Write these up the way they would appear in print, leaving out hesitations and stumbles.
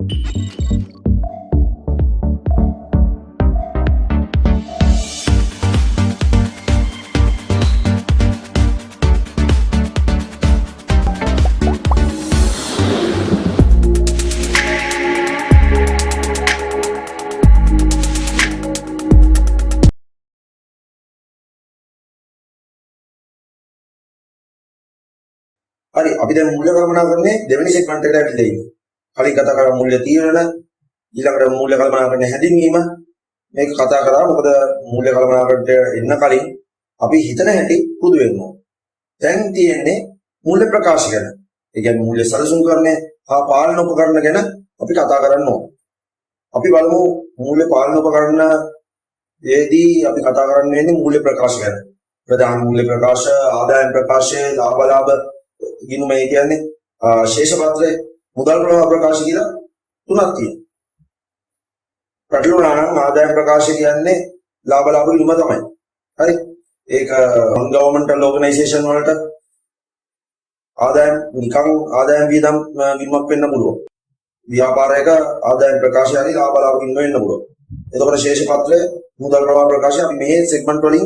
හරි අපි දැන් මූල්‍ය කල්පනාකරණයේ දෙවෙනි සෙග්මන්ට් එකට ඇවිල්ලා ඉන්නේ. කලින් කතා කරා මූල්‍ය තීරණ ඊළඟට මූල්‍ය කල්පනාකරණයේ හැඳින්වීම මේක කතා කරා. මොකද මූල්‍ය කල්පනාකරණයට එන්න කලින් අපි හිතන හැටි පුදු වෙන්න ඕන. දැන් තියෙන්නේ මූල්‍ය ප්‍රකාශ ගැන. ඒ කියන්නේ මූල්‍ය සැලසුම් කරන්නේ හා පාලන උපකරණ ගැන අපි කතා කරන්න ඕන. අපි බලමු මූල්‍ය පාලන උපකරණ ඒදී අපි කතා කරන්න වෙන්නේ මූල්‍ය ප්‍රකාශ ගැන. ප්‍රධාන මූල්‍ය ප්‍රකාශ, ආදායම් ප්‍රකාශය, ලාභ ගිණුම ඒ කියන්නේ ශේෂ පත්‍රය, මුදල් ප්‍රවාහ ප්‍රකාශ කියලා තුනක් තියෙනවා. පැටළුණා නම් ආදායම් ප්‍රකාශ කියන්නේ ලාභ ගිණුම තමයි. හරි. ඒක non governmental organization වලට ආදායම් නිකන් ආදායම් වියදම් ගිණුමක් වෙන්න පුළුවන්. ව්‍යාපාරයක ආදායම් ප්‍රකාශය හරි ලාභ ගිණුම වෙන්න පුළුවන්. එතකොට ශේෂ පත්‍රය, මුදල් ප්‍රවාහ ප්‍රකාශය අපි මේ සෙග්මන්ට් වලින්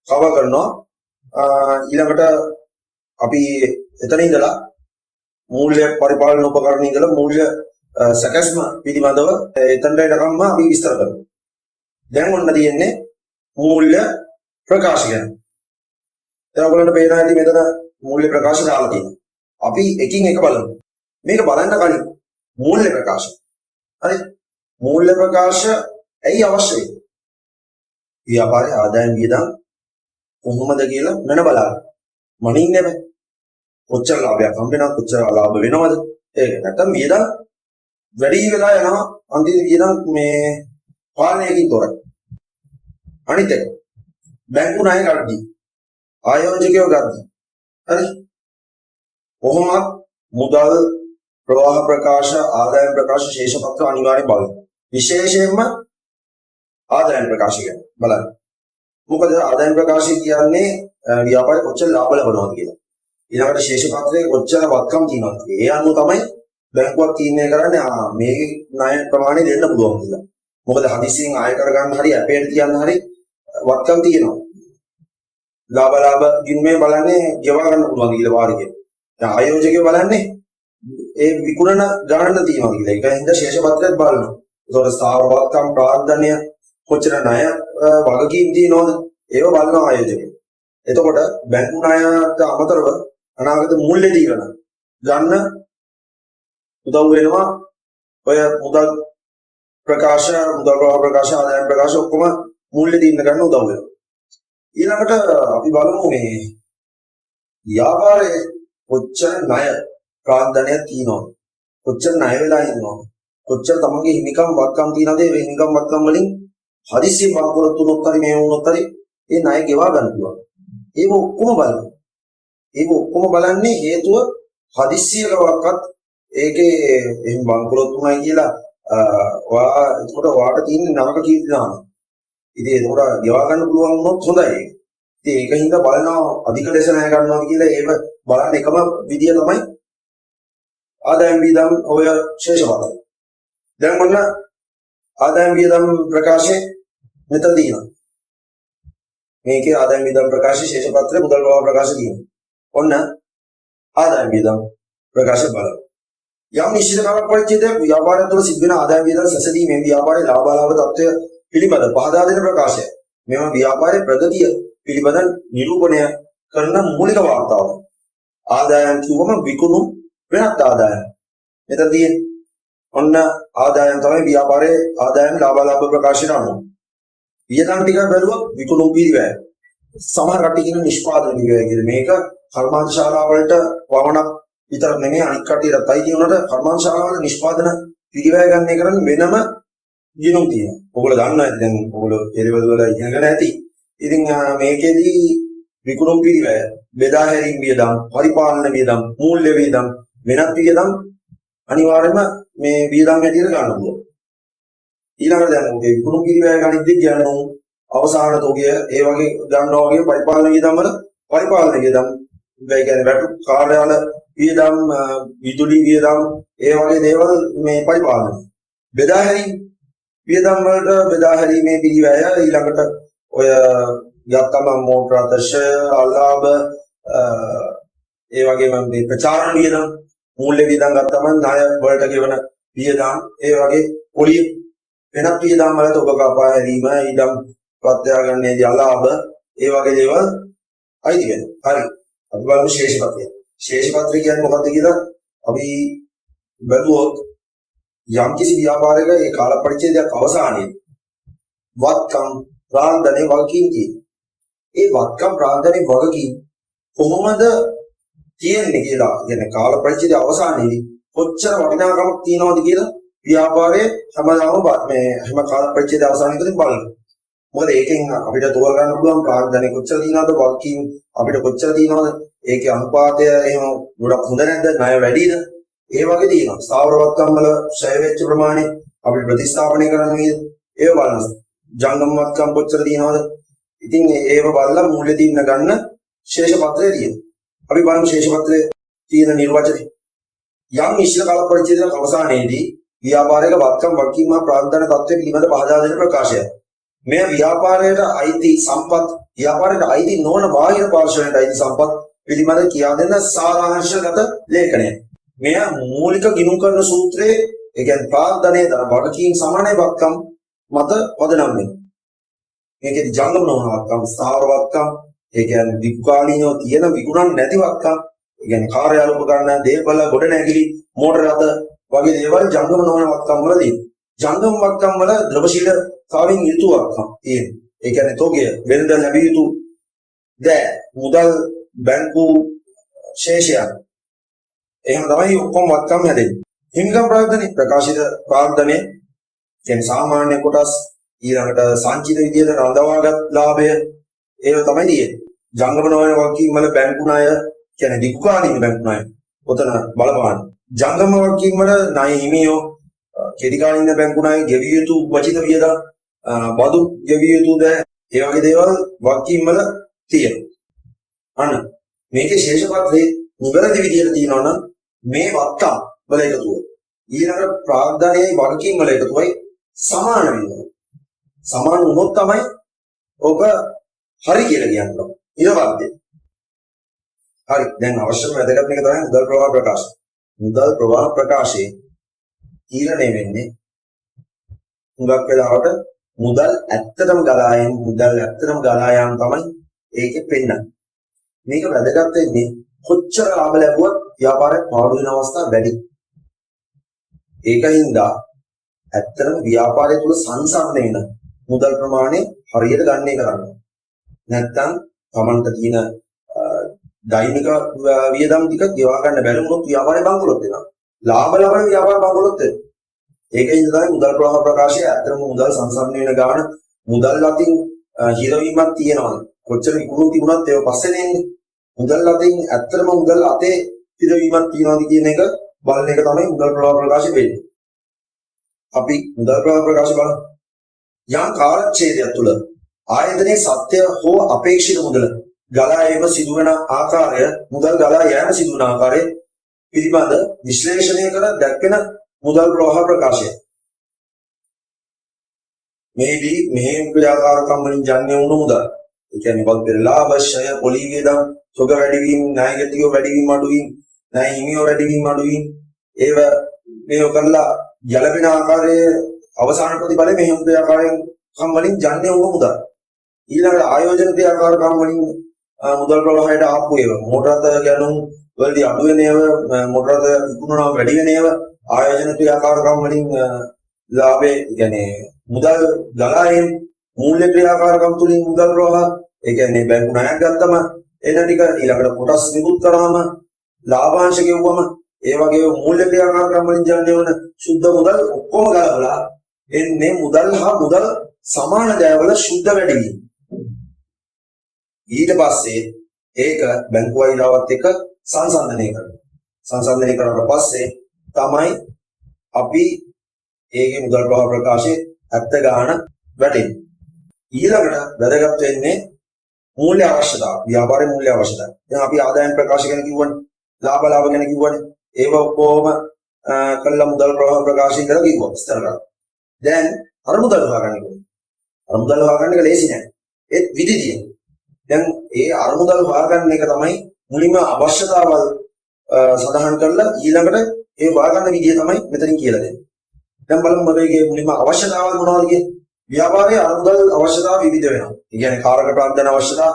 කවර් කරනවා. ඊළඟට අපි එතන ඉඳලා මූල්‍ය පරිපාලන උපකරණ ඉඳලා මූල්‍ය සැකස්ම පිළිබඳව එතනට එනකම්ම අපි විස්තර කරමු. දැන් ඔන්න තියෙන්නේ මූල්‍ය ප්‍රකාශ ගැන. දැන් ඔයගොල්ලන්ට පේනවා ඇති මෙතන මූල්‍ය ප්‍රකාශ දාලා තියෙනවා. අපි එකින් එක බලමු. මේක බලන්න කලින් මූල්‍ය ප්‍රකාශ. හරි. මූල්‍ය ප්‍රකාශ ඇයි අවශ්‍ය වෙන්නේ? ව්‍යාපාරයේ ආදායම් වියදම් කොහොමද කියලා මන බලන්න. මනින් නෙමෙයි. කොච්චර ලාභයක් හම්බ වෙනවද, කොච්චර ලාභ වෙනවද? ඒක නැත්තම් වියදම් වැඩි වෙලා යනවා. අන්තිමට වියදම් මේ පාලනයකින් තොරයි. අනිත් එක බැංකු ණය ගන්නදී ආයෝජකයෝ ගන්නදී හරි කොහොමද මුදල් ප්‍රවාහ ප්‍රකාශ, ආදායම් ප්‍රකාශ, ශේෂ පත්‍ර අනිවාර්යෙන් බලන්න. විශේෂයෙන්ම ආදායම් ප්‍රකාශ ගැන බලන්න. මොකද ආදායම් ප්‍රකාශය කියන්නේ ව්‍යාපාරේ කොච්චර ලාභ ලබනවද කියලා. ඊළඟට ශේෂ පත්‍රයේ කොච්චර වත්කම් තියෙනවද කියලා. ඒ අනුව තමයි බැංකුවක් තීරණය කරන්නේ මේ ණය ප්‍රමාණය දෙන්න පුළුවන් කියලා. මොකද හදිසියෙන් ආය කරගන්න හරි අපේට තියන්න හරි වත්කම් තියෙනවා. ලාභ ගිණුමේ බලන්නේ ගෙවා ගන්න පුළුවන් කියලා වාරිකේ. දැන් ආයෝජකයෝ බලන්නේ ඒ විකුණන ගණන තියෙනවා කියලා. ඒක හින්දා ශේෂ පත්‍රයත් බලනවා. ඒතකොට ස්ථාවර වත්කම්, ප්‍රාර්ථනීය කොච්චර ණය වගකීම් තියෙනවද ඒව බලනවා ආයෝජකයෝ. එතකොට බැංකු ණයට අමතරව අනාගත මූල්‍ය තීරණ ගන්න උදව් වෙනවා ඔය මුදල් ප්‍රකාශ, මුදල් ප්‍රවාහ ප්‍රකාශ, ආදායම් ප්‍රකාශ ඔක්කොම මූල්‍ය තීරණ ගන්න උදව් වෙනවා. ඊළඟට අපි බලමු මේ ව්‍යාපාරයේ කොච්චර ණය ප්‍රාන්දනයක් තියෙනවද, කොච්චර ණය වෙලා ඉන්නවද, කොච්චර තමන්ගේ හිමිකම් වත්කම් තියෙනවද. ඒ හිමිකම් වත්කම් වලින් හදිසියෙන් බංකොලොත් වුණොත් හරි මේ වුණොත් හරි ඒ ණය ගෙවා ගන්න පුළුවන්. ඒක ඔක්කොම බලන්න. ඒක ඔක්කොම බලන්නේ හේතුව හදිස්සියකවත් ඒකේ එහෙම බංකොලොත් වුණා කියලා එතකොට ඔයාට තියෙන නරක කීර්ති දාන. ඉතින් ඒකට ගෙවා ගන්න පුළුවන් වුණොත් හොඳයි. ඉතින් ඒක හින්දා බලනවා අධික ලෙස ණය ගන්නවා කියලා ඒක බලන්න එකම විදිය තමයි ආදායම් වියදම් ඔය ශේෂ පත්‍රය. දැන් මොන ආදායම් වියදම් ප්‍රකාශය මෙතන තියෙනවා. මේකේ ආදායම් වියදම් ප්‍රකාශය, ශේෂ පත්‍රය, මුදල් ප්‍රවාහ ප්‍රකාශය තියෙනවා. ඔන්න ආදායම් වියදම් ප්‍රකාශය බලන්න. යම් නිශ්චිත කාල පරිච්ඡේදයක් ව්‍යාපාරය තුළ සිද්ධ වෙන ආදායම් වියදම් සැසඳීමේ ව්‍යාපාරයේ ලාභ තත්ත්වය පිළිබඳ පහදා දෙන ප්‍රකාශය. මෙම ව්‍යාපාරයේ ප්‍රගතිය පිළිබඳ නිරූපණය කරන මූලික වාර්තාව. ආදායම් කිව්වම විකුණු වෙනත් ආදායම්. මෙතන තියෙන්නේ ඔන්න ආදායම් තමයි ව්‍යාපාරයේ ආදායම් ලාභ ප්‍රකාශයට අනුව. වියදම් ටික බැලුවොත් විකුණු පිරිවැය. සමහර කට්ටිය කියන නිෂ්පාදන පිරිවැය කියලා. මේක කර්මාන්ත ශාලා වලට වවණක් විතර නෙමෙයි අනිත් කට්ටියට අයිති උනට කර්මාන්ත ශාලා වල නිෂ්පාදන පිරිවැය ගන්න එක කරන්නේ වෙනම ගිණුම් තියෙනවා. ඔයගොල්ලෝ දන්නවා දැන් ඔයගොල්ලෝ එළවලු වල ඉගෙනගෙන ඇති. ඉතින් මේකෙදී විකුණු පිරිවැය, බෙදා හැරීම් වියදම්, පරිපාලන වියදම්, මූල්‍ය වියදම්, වෙනත් වියදම් අනිවාර්යයෙන්ම මේ වියදම් හැටියට ගන්න පුළුවන්. ඊළඟට දැන් ඔගේ විකුණු පිරිවැය ගණිතදී කියනවා අවසාන තෝගය ඒ වගේ ගන්නවා වගේ පරිපාලන වියදම් වල පරිපාලන වියදම් ඒ කියන්නේ වැටු කාර්යාල වියදම් විදුලි වියදම් ඒ වගේ දේවල් මේ පරිපාලනය. බෙදා හැරීම වියදම් වලට බෙදා හැරීමේ පිළිවෙය ඊළඟට ඔය යත්තම මෝටර අධර්ෂය අලාභ ඒ වගේම මේ ප්‍රචාරණ වියදම් මූල්‍ය වියදම් ගත්තම ණය වලට ගෙවන වියදම් ඒ වගේ පොලිය වෙනත් වියදම් වලට ඔබ කපා හැරීම ඊළම් ප්‍රත්‍යාගන්නේදී අලාභ ඒ වගේ දේවල් අයිති වෙනවා. හරි. අපි බලමු ශේෂපත්‍රය. ශේෂපත්‍රය කියන්නේ මොකක්ද කියලා අපි බැලුවොත් යම්කිසි ව්‍යාපාරයක ඒ කාල පරිච්ඡේදයක් අවසානයේ වත්කම් ප්‍රාන්දනේ වගකීම් තියෙනවා. ඒ වත්කම් ප්‍රාන්දනේ වගකීම් කොහොමද තියෙන්නේ කියලා කියන්නේ කාල පරිච්ඡේදය අවසානයේදී කොච්චර වටිනාකමක් තියෙනවද කියලා ව්‍යාපාරයේ හැමදාම මේ හැම කාල පරිච්ඡේදය අවසානයේදී බලනවා. මොකද ඒකෙන් අපිට තෝරගන්න පුළුවන් ප්‍රාන්දනේ කොච්චර තියෙනවද වගකීම් අපිට කොච්චර තියෙනවද ඒකේ අනුපාතය එහෙම ගොඩක් හොඳ නැද්ද ණය වැඩිද ඒ වගේ තියෙනවා. ස්ථාවර වත්කම් වල ඡය වෙච්ච ප්‍රමාණය අපිට ප්‍රතිස්ථාපනය කරන්න නේද? ඒව බලන්න. ජංගම වත්කම් කොච්චර තියෙනවද? ඉතින් ඒව බලලා මූල්‍ය තීරණ ගන්න ශේෂ පත්‍රය තියෙනවා. අපි බලමු ශේෂ පත්‍රයේ තියෙන නිර්වචනය. යම් නිශ්චිත කාල පරිච්ඡේදයක අවසානයේදී ව්‍යාපාරයක වත්කම් වගකීම් ප්‍රාන්දන තත්ත්වය පිළිබඳ පහදා දෙන ප්‍රකාශය. මේ ව්‍යාපාරයට අයිති සම්පත් ව්‍යාපාරයට අයිති නොවන බාහිර පාර්ශවයට අයිති සම්පත් පිළිබඳ කියා දෙන සාරාංශගත ලේඛනය. මෙය මූලික ගිණුම් කරන සූත්‍රයේ ඒ කියන්නේ ප්‍රාන්දනයේ දර වගකීම් සමානයි වත්කම් මත පදනම් වෙනවා. මේකේ ජංගම නොවන වත්කම් ස්ථාවර වත්කම් ඒ කියන්නේ දීර්ඝකාලීනව තියෙන විගුණන් නැති වත්කම් ඒ කියන්නේ කාර්යාල උපකරණ දේපල ගොඩ නැගිලි මෝටර රථ වගේ දේවල් ජංගම නොවන වත්කම් වල තියෙනවා. ජංගම වත්කම් වල ද්‍රවශීලතාවයෙන් යුතු වත්කම් තියෙනවා. ඒ කියන්නේ තෝගය වෙනද ලැබිය යුතු දෑ මුදල් බැංකු ශේෂයන් එහෙම තමයි ඔක්කොම වත්කම් හැදෙන්නේ. හිමිකම් ප්‍රාන්දනේ ප්‍රකාශිත ප්‍රාන්දනේ කියන්නේ සාමාන්‍ය කොටස් ඊළඟට සංචිත විදියට රඳවාගත් ලාභය ඒව තමයි තියෙන්නේ. ජංගම නොවන වගකීම් වල බැංකු ණය කියන්නේ දීර්ඝකාලීන බැංකු ණය ඔතන බලපාන. ජංගම වගකීම් වල ණය හිමියෝ කෙටි කාලින බැංකු ණය ගෙවිය යුතු උපචිත වියදම් බදු ගෙවිය යුතු ද ඒ වගේ දේවල් වගකීම් වල තියෙනවා. අන්න මේකේ ශේෂ පත්‍රයේ නිවැරදි විදියට තියෙනවා නම් මේ වත්කම් වල එකතුව ඊළඟ ප්‍රාග්ධනයේ වගකීම් වල එකතුවයි සමාන වෙනවා. සමාන වුණොත් තමයි ඔබ හරි කියලා කියන්න පුළුවන්. හරි. දැන් අවශ්‍යම වැදගත් එක තමයි මුදල් ප්‍රවාහ ප්‍රකාශ. මුදල් ප්‍රවාහ ප්‍රකාශයේ තීරණය වෙන්නේ හුඟක් වෙලාවට මුදල් ඇත්තටම ගලා යාම තමයි ඒකේ පෙන්නන්නේ. මේක වැදගත් වෙන්නේ කොච්චර ලාභ ලැබුවත් ව්‍යාපාරයක් පාඩු වෙන අවස්ථා වැඩි. ඒකින්ද ඇත්තටම ව්‍යාපාරය තුල සංසන්දනය වෙන මුදල් ප්‍රමාණය හරියට ගණනය කරන්න. නැත්නම් Tamanට තියෙන දෛනික වියදම් ටික ගෙවා ගන්න බැරි වුණොත් ව්‍යාපාරය බංකොලොත් වෙනවා. ලාභ ලබන ව්‍යාපාර බංකොලොත් වෙනවා. ඒකින්ද තමයි මුදල් ප්‍රවාහ ප්‍රකාශය ඇත්තටම මුදල් සංසන්දනය වෙන ගාන මුදල් අතින් හිරවීමක් තියෙනවා. කොච්චර ඉක්ුණු තිබුණත් ඒක පස්සේ නෙන්නේ. මුදල් අතින් ඇත්තටම මුදල් අතේ හිරවීමක් තියනවාද කියන එක බලන එක තමයි මුදල් ප්‍රවාහ ප්‍රකාශය වෙන්නේ. අපි මුදල් ප්‍රවාහ ප්‍රකාශය බලමු. යම් කාලච්ඡේදයක් තුළ ආයතනයේ සත්‍ය හෝ අපේක්ෂිත මුදල ගලා ඒම සිදුවන ආකාරය මුදල් ගලා යෑම සිදුවන ආකාරය පිළිබඳ විශ්ලේෂණය කර දැක්වෙන මුදල් ප්‍රවාහ ප්‍රකාශය. මේදී මෙහෙම ක්‍රියාකාරකම් වලින් ජන්‍ය වුණු මුදල්. ඒ කියන්නේ මොකද ලාභ ඡය පොලී වේදම් තොග වැඩිවීම ණයගතියෝ වැඩිවීම අඩුවීම ණය හිමියෝ වැඩිවීම අඩුවීම ඒව මේව කරලා යලපෙන ආකාරයේ අවසාන ප්‍රතිඵලය මෙහෙම ක්‍රියාකාරයෙන් කම් වලින් ජන්‍ය වුණු මුදල්. ඊළඟට ආයෝජන ක්‍රියාකාරකම් වලින් මුදල් ප්‍රවාහයට ආපු ඒවා මෝටර රථ ගැනුම් වලදී අඩු වෙන ඒවා මෝටර රථ විකුණනවා වැඩි වෙන ඒවා ආයෝජන ක්‍රියාකාරකම් වලින් ලාභේ කියන්නේ මුදල් ගලායෙන් මූල්‍ය ක්‍රියාකාරකම් තුලින් මුදල් ප්‍රවාහ ඒ කියන්නේ බැංකු ණයක් ගත්තම එන ටික ඊළඟට කොටස් නිකුත් කරාම ලාභාංශ ගෙවුවම ඒ වගේ මූල්‍ය ක්‍රියාකාරකම් වලින් ජනනය වන සුද්ධ මුදල් ඔක්කොම ගලවලා එන්නේ මුදල් හා මුදල් සමාන දෑවල සුද්ධ වැඩිවීම. ඊට පස්සේ ඒක බැංකු වයිලාවත් එක්ක සංසන්දනය කරනවා. සංසන්දනය කරලා පස්සේ තමයි අපි ඒකේ මුදල් ප්‍රවාහ ප්‍රකාශයේ ඇත්ත ගාණ වැටෙන්නේ. ඊළඟට වැදගත් වෙන්නේ මූල්‍ය අවශ්‍යතාව. ව්‍යාපාරයේ මූල්‍ය අවශ්‍යතාව. දැන් අපි ආදායම් ප්‍රකාශ ගැන කිව්වනේ. ලාභ ගැන කිව්වනේ. ඒව කොහොම කළා මුදල් ප්‍රවාහ ප්‍රකාශය කරලා කිව්වා විස්තර කරලා. දැන් අරමුදල් හොයාගන්න ඕනේ. අරමුදල් හොයාගන්න එක ලේසි නෑ. ඒත් විදි තියෙනවා. දැන් ඒ අරමුදල් හොයාගන්න එක තමයි මුලින්ම අවශ්‍යතාවල් සඳහන් කරලා ඊළඟට ඒ හොයාගන්න විදිය තමයි මෙතනින් කියලා දෙන්නේ. දැන් බලමු මේකේ මුලින්ම අවශ්‍යතාවල් මොනවද කියන්නේ? ව්‍යාපාරයේ අරමුදල් අවශ්‍යතාව විවිධ වෙනවා. ඒ කියන්නේ කාරක ප්‍රාග්ධන අවශ්‍යතාව,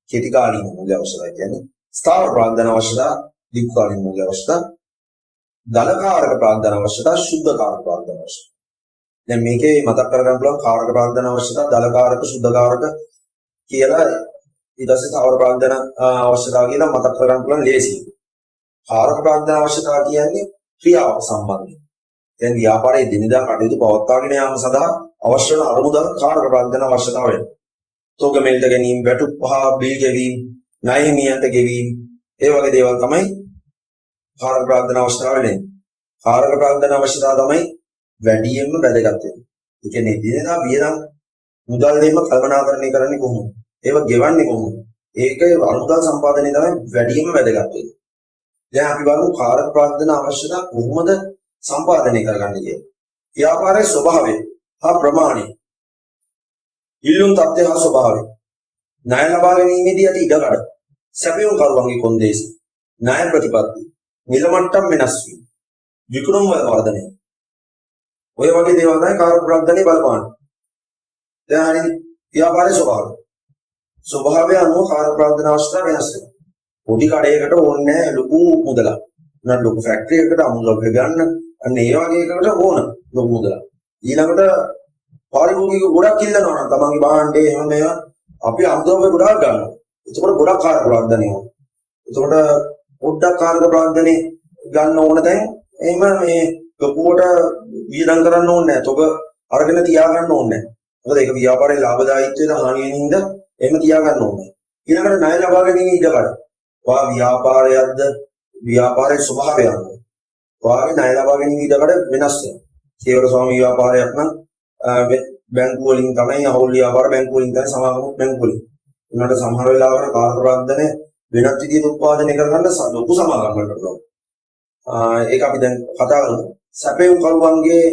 කෙටි කාලීන මූල්‍ය අවශ්‍යතාව කියන්නේ ස්ථාවර ප්‍රාග්ධන අවශ්‍යතාව, දීර්ඝ කාලීන මූල්‍ය අවශ්‍යතාව, දලකාරක ප්‍රාග්ධන අවශ්‍යතාව, ශුද්ධ කාරක ප්‍රාග්ධන අවශ්‍යතාව. දැන් මේකේ මතක් කරගන්න පුළුවන් කාරක ප්‍රාග්ධන අවශ්‍යතාව, දලකාරක, ශුද්ධ කාරක කියලා ඊට පස්සේ ස්ථාවර ප්‍රාග්ධන අවශ්‍යතාව කියලා මතක් කරගන්න පුළුවන් ලේසියි. කාරක ප්‍රාග්ධන අවශ්‍යතාව කියන්නේ ක්‍රියාව සම්බන්ධයි. දැන් ව්‍යාපාරයේ දිනදා කටයුතු පවත්වාගෙන යාම සඳහා අවශ්‍ය වන අරමුදල් කාරක ප්‍රාග්ධන අවශ්‍යතාව වෙනවා. තෝග මෙල්ට ගැනීම, වැටුප් පහ බිල් ගෙවීම, ණය හිමියන්ට ගෙවීම, ඒ වගේ දේවල් තමයි කාරක ප්‍රාග්ධන අවශ්‍යතාව වෙන්නේ. කාරක ප්‍රාග්ධන අවශ්‍යතාව තමයි වැඩියෙන්ම වැදගත් වෙන්නේ. ඒ කියන්නේ දිනදා වියදම් මුදල් දෙන්න කල්පනාකරණය කරන්නේ කොහොමද? ඒව ගෙවන්නේ කොහොමද? ඒකේ අරමුදල් සම්පාදනය තමයි වැඩියෙන්ම වැදගත් වෙන්නේ. දැන් අපි බලමු කාරක ප්‍රාග්ධන අවශ්‍යතාව කොහොමද සම්පාදනය කරගන්නේ කියලා. ව්‍යාපාරයේ ස්වභාවය හා ප්‍රමාණය, ඉල්ලුම් තත්ත්වය හා ස්වභාවය, ණය ලබා ගැනීමේදී ඇති ඉඩකඩ, සැපයුම් කරුවන්ගේ කොන්දේසි, ණය ප්‍රතිපත්ති, නිල මට්ටම් වෙනස් වීම, විකුණුම් වල වර්ධනය. ඔය වගේ දේවල් තමයි කාරක ප්‍රාග්ධනයේ බලපාන්නේ. දැන් හරියට ව්‍යාපාරයේ ස්වභාවය. ස්වභාවය අනුව කාරක ප්‍රාග්ධන අවශ්‍යතාව වෙනස් වෙනවා. පොඩි කඩේකට ඕනේ නැහැ ලොකු මුදලක්. නැත්නම් ලොකු ෆැක්ටරි එකකට අමුදල් ගන්න අන්න ඒ වගේ එකකට ඕන ලොකු මුදලක්. ඊළඟට පාරිභෝගික ගොඩක් ඉල්ලනවා නම් තමන්ගේ භාණ්ඩේ එහෙම මේවා අපි අමුදල් ගොඩක් ගන්නවා. ඒකෝට ගොඩක් කාරක ප්‍රාග්ධනය ඕන. ඒකෝට පොඩ්ඩක් කාරක ප්‍රාග්ධනේ ගන්න ඕන දැන් එහෙම මේ ලොකුවට වියදම් කරන්න ඕනේ නැහැ. තොග අරගෙන තියා ගන්න ඕනේ නැහැ. මොකද ඒක ව්‍යාපාරයේ ලාභදායීත්වයට හානිය හින්දා එහෙම තියා ගන්න ඕනේ. ඊළඟට ණය ලබා ගැනීම ඉඩකඩ. වා ව්‍යාපාරයක්ද ව්‍යාපාරයේ ස්වභාවය අනුව වාගේ ණය ලබා ගැනීම ඉඩකඩ වෙනස් වෙනවා. කේවල ස්වාමී ව්‍යාපාරයක් නම් බැංකු වලින් තමයි අහෝල් ව්‍යාපාර බැංකු වලින් තමයි සමාගම බැංකු වලින්. උනට සමහර වෙලාවකට කාර්ය ප්‍රාග්ධනය වෙනත් විදිහට උත්පාදනය කරගන්න ලොකු සමාගම් වලට පුළුවන්. ඒක අපි දැන් කතා කරමු. සැපයුම් කරුවන්ගේ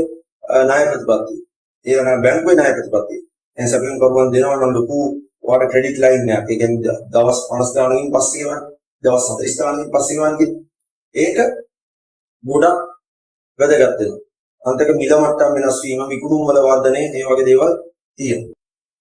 ණය ප්‍රතිපත්තිය. ඒ තමයි බැංකුවේ ණය ප්‍රතිපත්තිය. එහෙනම් සැපයුම් කරුවන් දෙනවා නම් ලොකු ඔයාලට ක්‍රෙඩිට් ලයින් එකක්. ඒ කියන්නේ දවස් 50 ගානකින් පස්සේ ගෙවන්න. දවස් 40 ගානකින් පස්සේ ගෙවන්න කිව්වා. ඒක ගොඩක් වැදගත් වෙනවා. අන්තික මිල මට්ටම් වෙනස් වීම, විකුණුම් වල වර්ධනය, ඒ වගේ දේවල් තියෙනවා.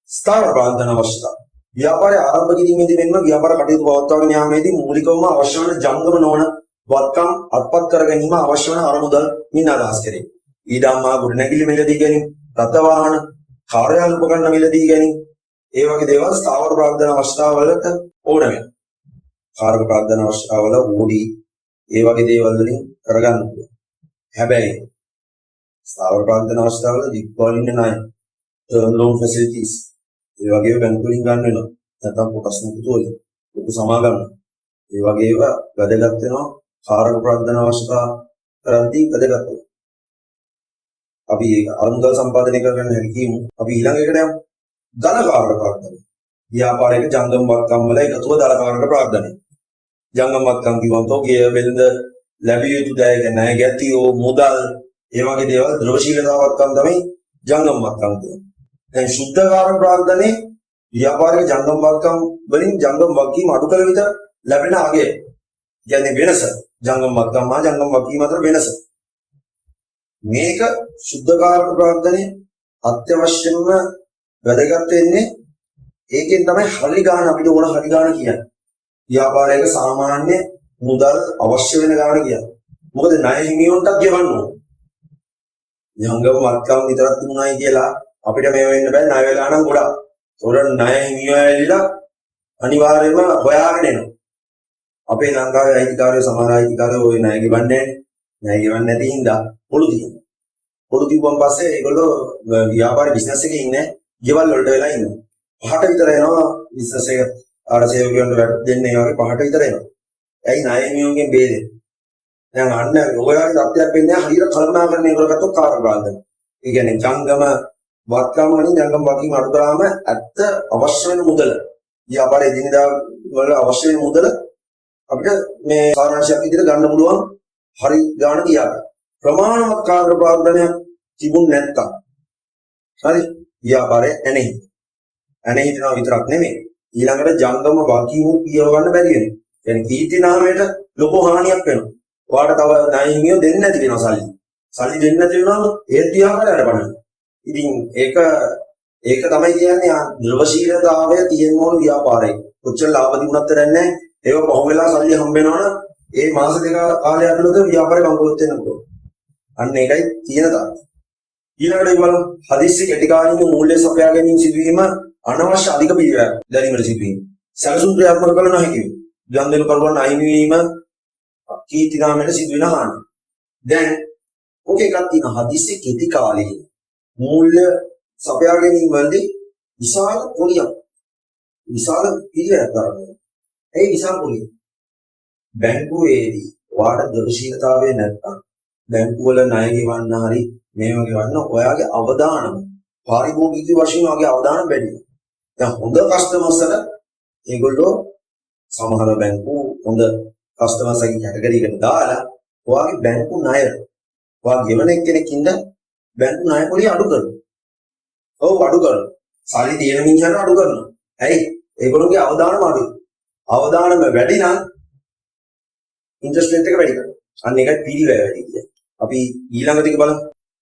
ස්ථාවර ප්‍රාග්ධන අවශ්‍යතාව. ව්‍යාපාරය ආරම්භ කිරීමේදී මෙන්ම ව්‍යාපාර කටයුතු පවත්වාගෙන යාමේදී මූලිකවම අවශ්‍ය වන ජංගම නොවන වත්කම් අත්පත් කර ගැනීම අවශ්‍ය වන අරමුදල් මින් අදහස් කෙරේ. ඊඩම් මා ගොඩනැගිලි මිලදී ගැනීම, රථ වාහන, කාර්යාල උපකරණ මිලදී ගැනීම, ඒ වගේ දේවල් ස්ථාවර ප්‍රාග්ධන අවශ්‍යතාව වලට ඕන වෙනවා. කාර්ක ප්‍රාග්ධන අවශ්‍යතාව වල ඕඩී ඒ වගේ දේවල් වලින් කරගන්න පුළුවන්. හැබැයි ස්ථාවර ප්‍රාග්ධන අවශ්‍යතාව වල දීර්ඝකාලීන ණය, term loan facilities ඒ වගේ බැංකු වලින් ගන්න වෙනවා. නැත්නම් කොටස් මුකුත් වලින් ලොකු සමාගම් ඒ වගේ ඒවා වැදගත් වෙනවා. කාර්ක ප්‍රාග්ධන අවශ්‍යතාව කරද්දී වැදගත් වෙනවා. අපි අරමුදල් සම්පාදනය කරගන්න හැටි කියමු. අපි ඊළඟ එකට යමු. ධනකාරක ප්‍රාග්ධනය. ව්‍යාපාරයක ජංගම වත්කම් වල එකතුව ධනකාරක ප්‍රාග්ධනය. ජංගම වත්කම් කියවම තෝගේ වෙළඳ ලැබිය යුතු දය ගැන ගැතියෝ මුදල් ඒ වගේ දේවල් ද්‍රවශීලතා වත්කම් තමයි ජංගම වත්කම් කියන්නේ. දැන් ශුද්ධකාරක ප්‍රාග්ධනයේ ව්‍යාපාරික ජංගම වත්කම් වලින් ජංගම වගකීම් අඩු කළ විට ලැබෙන අගය. කියන්නේ වෙනස. ජංගම වත්කම් හා ජංගම වගකීම් අතර වෙනස. මේක ශුද්ධකාරක ප්‍රාග්ධනයේ අත්‍යවශ්‍යම වැදගත් වෙන්නේ ඒකෙන් තමයි හරි ගාණ අපිට ඕන හරි ගාණ කියන්නේ. ව්‍යාපාරයක සාමාන්‍ය මුදල් අවශ්‍ය වෙන ගාණ කියන්නේ. මොකද ණය හිමියොන්ටත් ගෙවන්න ඕන. ජංගම වත්කම් විතරක් තිබුණායි කියලා අපිට මේ වෙන්න බෑ. ණය වෙලා නම් ගොඩක්. ඒතොර ණය හිමියෝ ඇවිල්ලා අනිවාර්යයෙන්ම හොයාගෙන එනවා. අපේ ලංකාවේ අයිතිකාරයෝ සමහර අයිතිකාරයෝ ওই ණය ගෙවන්නේ නැහැ. ණය ගෙවන්නේ නැති හින්දා පොළු තියෙනවා. පොළු තිබුවන් පස්සේ ඒගොල්ලෝ ව්‍යාපාර බිස්නස් එකේ ඉන්නේ ගෙවල් වලට වෙලා ඉන්නවා. පහට විතර එනවා බිස්නස් එක ආර සේවකයන්ට වැඩ දෙන්නේ වගේ පහට විතර එනවා. ඇයි ණය හිමියෝගෙන් බේරෙන්නේ? දැන් අන්න ඔයාලගේ තත්ත්වයක් වෙන්නේ හරියට කල්පනාකරණය කරගත්තොත් කාර්ය ප්‍රාග්ධනය. ඒ කියන්නේ ජංගම වත්කම් වලින් ජංගම වගකීම් අඩු කරාම ඇත්ත අවශ්‍ය වෙන මුදල ව්‍යාපාරයේ දිනදා වල අවශ්‍ය වෙන මුදල අපිට මේ සාරාංශයක් විදිහට ගන්න පුළුවන් හරි ගාණ තියාගන්න. ප්‍රමාණවත් කාර්ය ප්‍රාග්ධනයක් තිබුණ නැත්තම් හරි ව්‍යාපාරයේ ඇනෙහි. ඇනෙහි වෙනවා විතරක් නෙමෙයි. ඊළඟට ජංගම වකීමු කියව ගන්න බැරි වෙනවා. කියන්නේ කීර්ති නාමයට ලොකු හානියක් වෙනවා. ඔයාලට තව ණය හිමියෝ දෙන්නේ නැති වෙනවා සල්ලි. සල්ලි දෙන්නේ නැති වෙනවම ඒ ව්‍යාපාරයට බලන්න. ඉතින් ඒක තමයි කියන්නේ නිර්වශීලතාවය තියෙන ඕන ව්‍යාපාරයක. කොච්චර ලාභ තිබුණත් නැහැ. ඒක පහු වෙලා සල්ලි හම්බ වෙනවනම් ඒ මාස දෙක කාලය ඇතුළත ව්‍යාපාරේ බංකොලොත් වෙන්න පුළුවන්. අන්න ඒකයි තියෙන තාක්ෂ. ඊළඟට බලමු හදිස්සි කෙටි කාලින මූල්‍ය සපයා ගැනීම සිදුවීම අනවශ්‍ය අධික පිළිවෙලක් දැරීමට සිදුවීම. සැලසුම් ක්‍රියාත්මක කළ නොහැකි වීම. ගන්දෙනු කරුවන් අයින් වීම කීර්ති නාමයට සිදුවෙන හානි. දැන් ඔකේ එකක් තියෙනවා හදිස්සි කෙටි කාලීන මූල්‍ය සපයා ගැනීම වලදී විශාල පොලියක් විශාල පිළිවෙලක් ගන්නවා. ඒ විශාල පොලිය බැංකුවේදී වාට දෘෂ්ටිතාවය නැත්නම් බැංකුව වල ණය ගෙවන්න හරි මේව ගෙවන්න ඔයාගේ අවදානම පාරිභෝගික වශයෙන් ඔයාගේ අවදානම වැඩි වෙනවා. දැන් හොඳ කස්ටමර්ස්ලා ඒගොල්ලෝ සමහර බැංකු හොඳ කස්ටමර්ස්ගේ කැටගරි එකට දාලා ඔයාගේ බැංකු ණය ඔයා ගෙවන එක්කෙනෙක් ඉඳ බැංකු ණය පොලිය අඩු කරනවා. ඔව් අඩු කරනවා. සල්ලි තියෙන මිනිහට අඩු කරනවා. ඇයි? ඒගොල්ලෝගේ අවදානම අඩුයි. අවදානම වැඩි නම් ඉන්ට්‍රස්ට් රේට් එක වැඩි කරනවා. අන්න ඒකයි පිළිවෙල වැඩි කියන්නේ. අපි ඊළඟ ටික බලමු.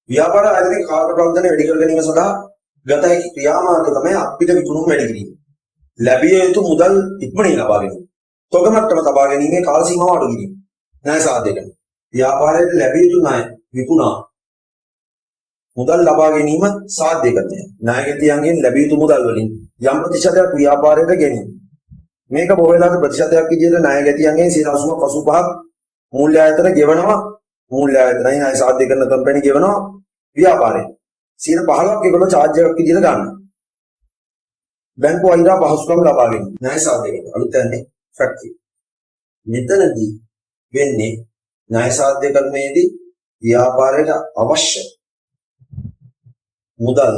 ව්‍යාපාර ආයතනයේ කාර්ය ප්‍රවර්ධන වැඩි කර ගැනීම සඳහා ගත හැකි ක්‍රියාමාර්ග තමයි අපිට විකුණුම් වැඩි කිරීම. ලැබිය යුතු මුදල් ඉක්මනින් ලබා ගැනීම. තොග මට්ටම තබා ගැනීමේ කාල සීමාව අඩු කිරීම. ණය සාධ්‍ය කරන. ව්‍යාපාරයේ ලැබිය යුතු ණය විකුණා මුදල් ලබා ගැනීම සාධ්‍ය කරනය. ණයගැතියන්ගෙන් ලැබිය යුතු මුදල් වලින් යම් ප්‍රතිශතයක් ව්‍යාපාරයට ගැනීම. මේක බොහෝ වෙලාවට ප්‍රතිශතයක් විදිහට ණයගැතියන්ගෙන් 85% මූල්‍ය ආයතන ගෙවනවා. මූල්‍ය ආයතනයි ණය සාධ්‍ය කරන කම්පැනි ගෙවනවා ව්‍යාපාරේ. 15%ක් ඒගොල්ලෝ charge එකක් විදිහට ගන්නවා. බැංකු වයිරා පහසුකම් ලබා ගැනීම. ණය සාධ්‍ය කරන අලුත් යන්නේ ෆැක්ටරි. මෙතනදී වෙන්නේ ණය සාධ්‍ය කරන්නේදී ව්‍යාපාරයට අවශ්‍ය මුදල්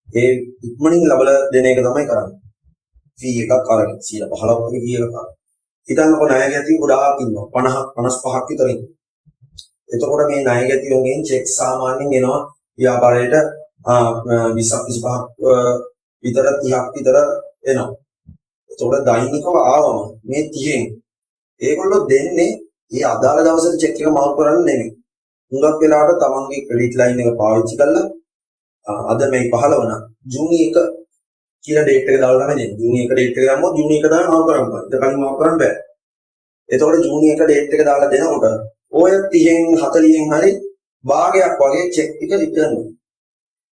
ඒ ඉක්මනින් ලබලා දෙන එක තමයි කරන්නේ. ෆී එකක් අරගෙන 15ක් වගේ කී එකක් අරගෙන. හිතන්නකො ණයගැතිය ගොඩාක් ඉන්නවා. 50 55ක් විතර ඉන්නවා. එතකොට මේ ණයගැතියෝගෙන් චෙක් සාමාන්‍යයෙන් එනවා ව්‍යාපාරයට 20ක් 25ක් විතර 30ක් විතර එනවා. එතකොට දෛනිකව ආවම මේ 30න් ඒගොල්ලෝ දෙන්නේ මේ අදාළ දවසට චෙක් එක මාරු කරන්නේ නෙමෙයි. හුඟක් වෙලාවට තමන්ගේ ක්‍රෙඩිට් ලයින් එක පාවිච්චි කරලා අද මේ 15 වන ජූනි 1 කියලා ඩේට් එක දාලා තමයි දෙන්නේ. ජූනි 1 ඩේට් එක දැම්මොත් ජූනි 1 දාලා මාරු කරන්න බෑ. ඒක කලින් මාරු කරන්න බෑ. එතකොට ජූනි 1 ඩේට් එක දාලා දෙනකොට ඔය 30න් 40න් හරි භාගයක් වගේ චෙක් එක රිටර්න් වෙනවා.